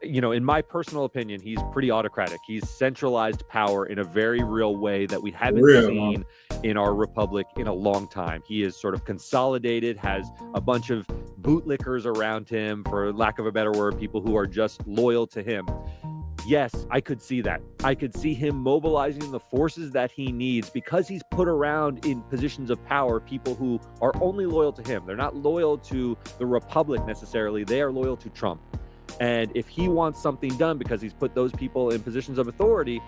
Speaker 8: in my personal opinion, he's pretty autocratic. He's centralized power in a very real way that we haven't seen in our republic in a long time. He is sort of consolidated, has a bunch of bootlickers around him, for lack of a better word, people who are just loyal to him. Yes, I could see that. I could see him mobilizing the forces that he needs, because he's put around in positions of power people who are only loyal to him. They're not loyal to the Republic necessarily. They are loyal to Trump. And if he wants something done because he's put those people in positions of authority,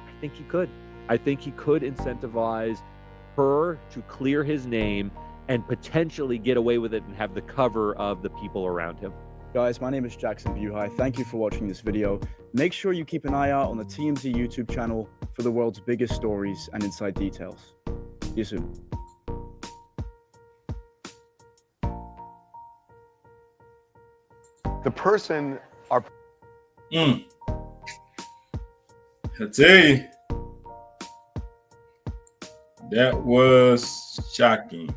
Speaker 8: I think he could. I think he could incentivize her to clear his name and potentially get away with it and have the cover of the people around him.
Speaker 17: Guys, my name is Jackson Buhai. Thank you for watching this video. Make sure you keep an eye out on the TMZ YouTube channel for the world's biggest stories and inside details. See you soon.
Speaker 18: The person are.
Speaker 1: I tell you, that was shocking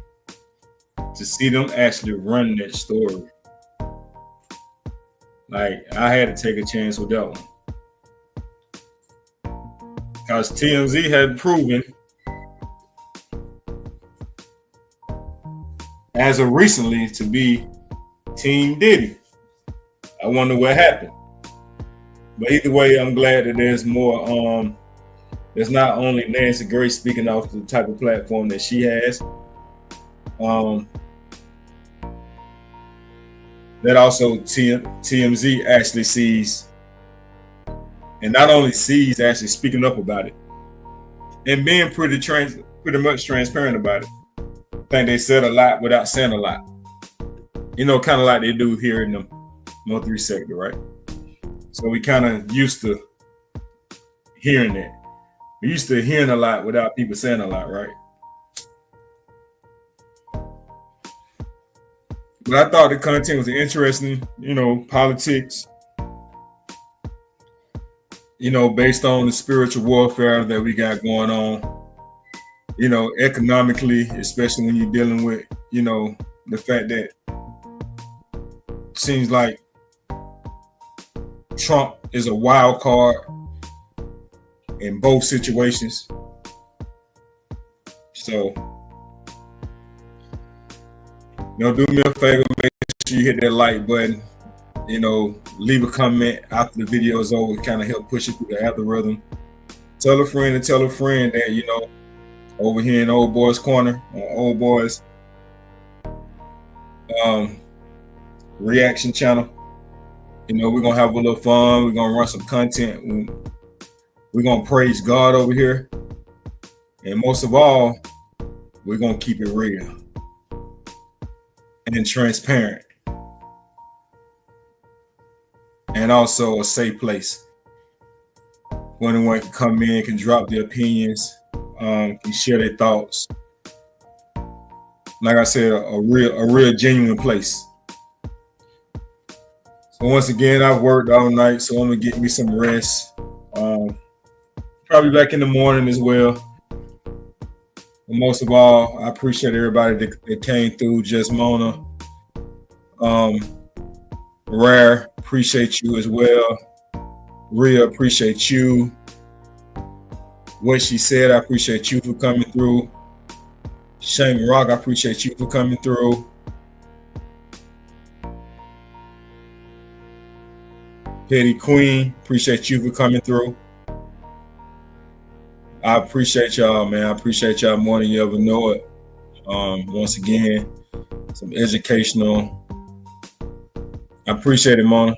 Speaker 1: to see them actually run that story. Like, I had to take a chance with that one. Because TMZ had proven, as of recently, to be Team Diddy. I wonder what happened. But either way, I'm glad that there's more. There's not only Nancy Grace speaking off the type of platform that she has. That also TMZ actually sees, and not only sees, actually speaking up about it, and being pretty much transparent about it. I think they said a lot without saying a lot. Kind of like they do here in the Mo3 sector, right? So we kind of used to hearing that. We used to hearing a lot without people saying a lot, right? But I thought the content was interesting, politics, based on the spiritual warfare that we got going on, economically, especially when you're dealing with, the fact that it seems like Trump is a wild card in both situations. So, do me a favor, make sure you hit that like button, leave a comment after the video is over, kind of help push it through the algorithm. Tell a friend that, over here in Old Boys Corner, on Old Boys reaction channel, we're going to have a little fun. We're going to run some content. We're going to praise God over here. And most of all, we're going to keep it real and transparent, and also a safe place where anyone can come in, can drop their opinions, can share their thoughts. Like I said, a real genuine place. So once again, I've worked all night, so I'm gonna get me some rest. Probably back in the morning as well. And most of all, I appreciate everybody that came through. Just Mona, Rare, appreciate you as well. Rhea, appreciate you. What she said, I appreciate you for coming through. Shane Rock, I appreciate you for coming through. Petty Queen, appreciate you for coming through. I appreciate y'all, man. I appreciate y'all more than you ever know it. Once again, some educational. I appreciate it, Mona.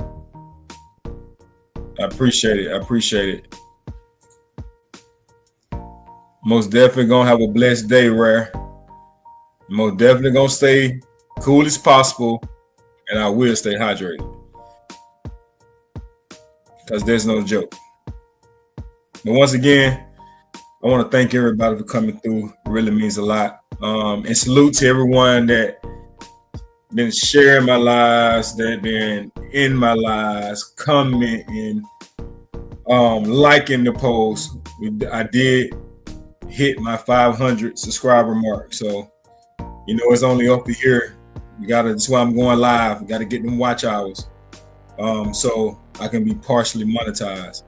Speaker 1: I appreciate it. I appreciate it. Most definitely gonna have a blessed day, Rare. Most definitely gonna stay cool as possible, and I will stay hydrated. Because there's no joke. But once again, I want to thank everybody for coming through. It really means a lot. And salute to everyone that been sharing my lives, that been in my lives, commenting, liking the post. I did hit my 500 subscriber mark, so it's only up to here. That's why I'm going live. Got to get them watch hours, so I can be partially monetized.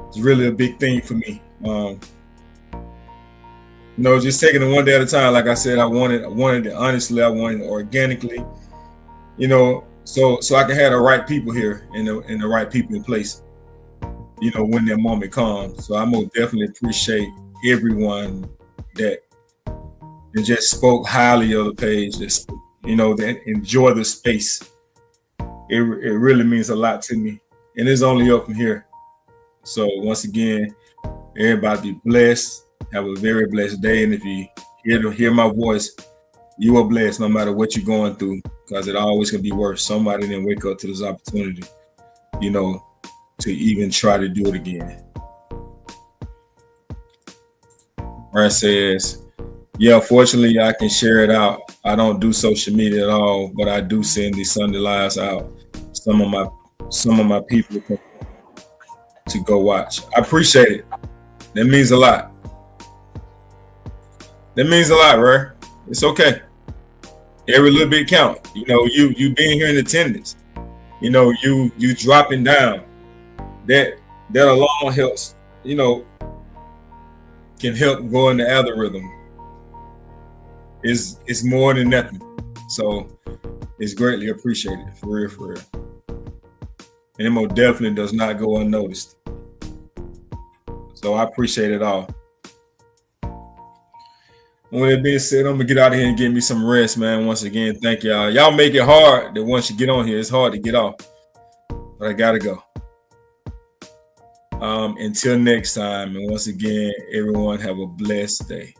Speaker 1: It's really a big thing for me. Just taking it one day at a time. Like I said, I wanted it honestly. I wanted it organically. So I can have the right people here and the right people in place. When that moment comes. So I most definitely appreciate everyone that just spoke highly of the page. That enjoy the space. It really means a lot to me, and it's only up from here. So once again, everybody be blessed. Have a very blessed day, and if you hear my voice, you are blessed no matter what you're going through, because it always can be worse. Somebody didn't wake up to this opportunity, to even try to do it again. Brad says, yeah, fortunately I can share it out. I don't do social media at all, but I do send these Sunday lives out. Some of my people to go watch. I appreciate it. That means a lot. That means a lot, right? It's okay. Every little bit count. You being here in attendance. You dropping down. That alone helps. Can help go in the algorithm. It's more than nothing. So it's greatly appreciated, for real. And it most definitely does not go unnoticed. So I appreciate it all. With that being said, I'm gonna get out of here and get me some rest, man. Once again, thank y'all. Y'all make it hard that once you get on here, it's hard to get off. But I gotta go. Until next time, and once again, everyone have a blessed day.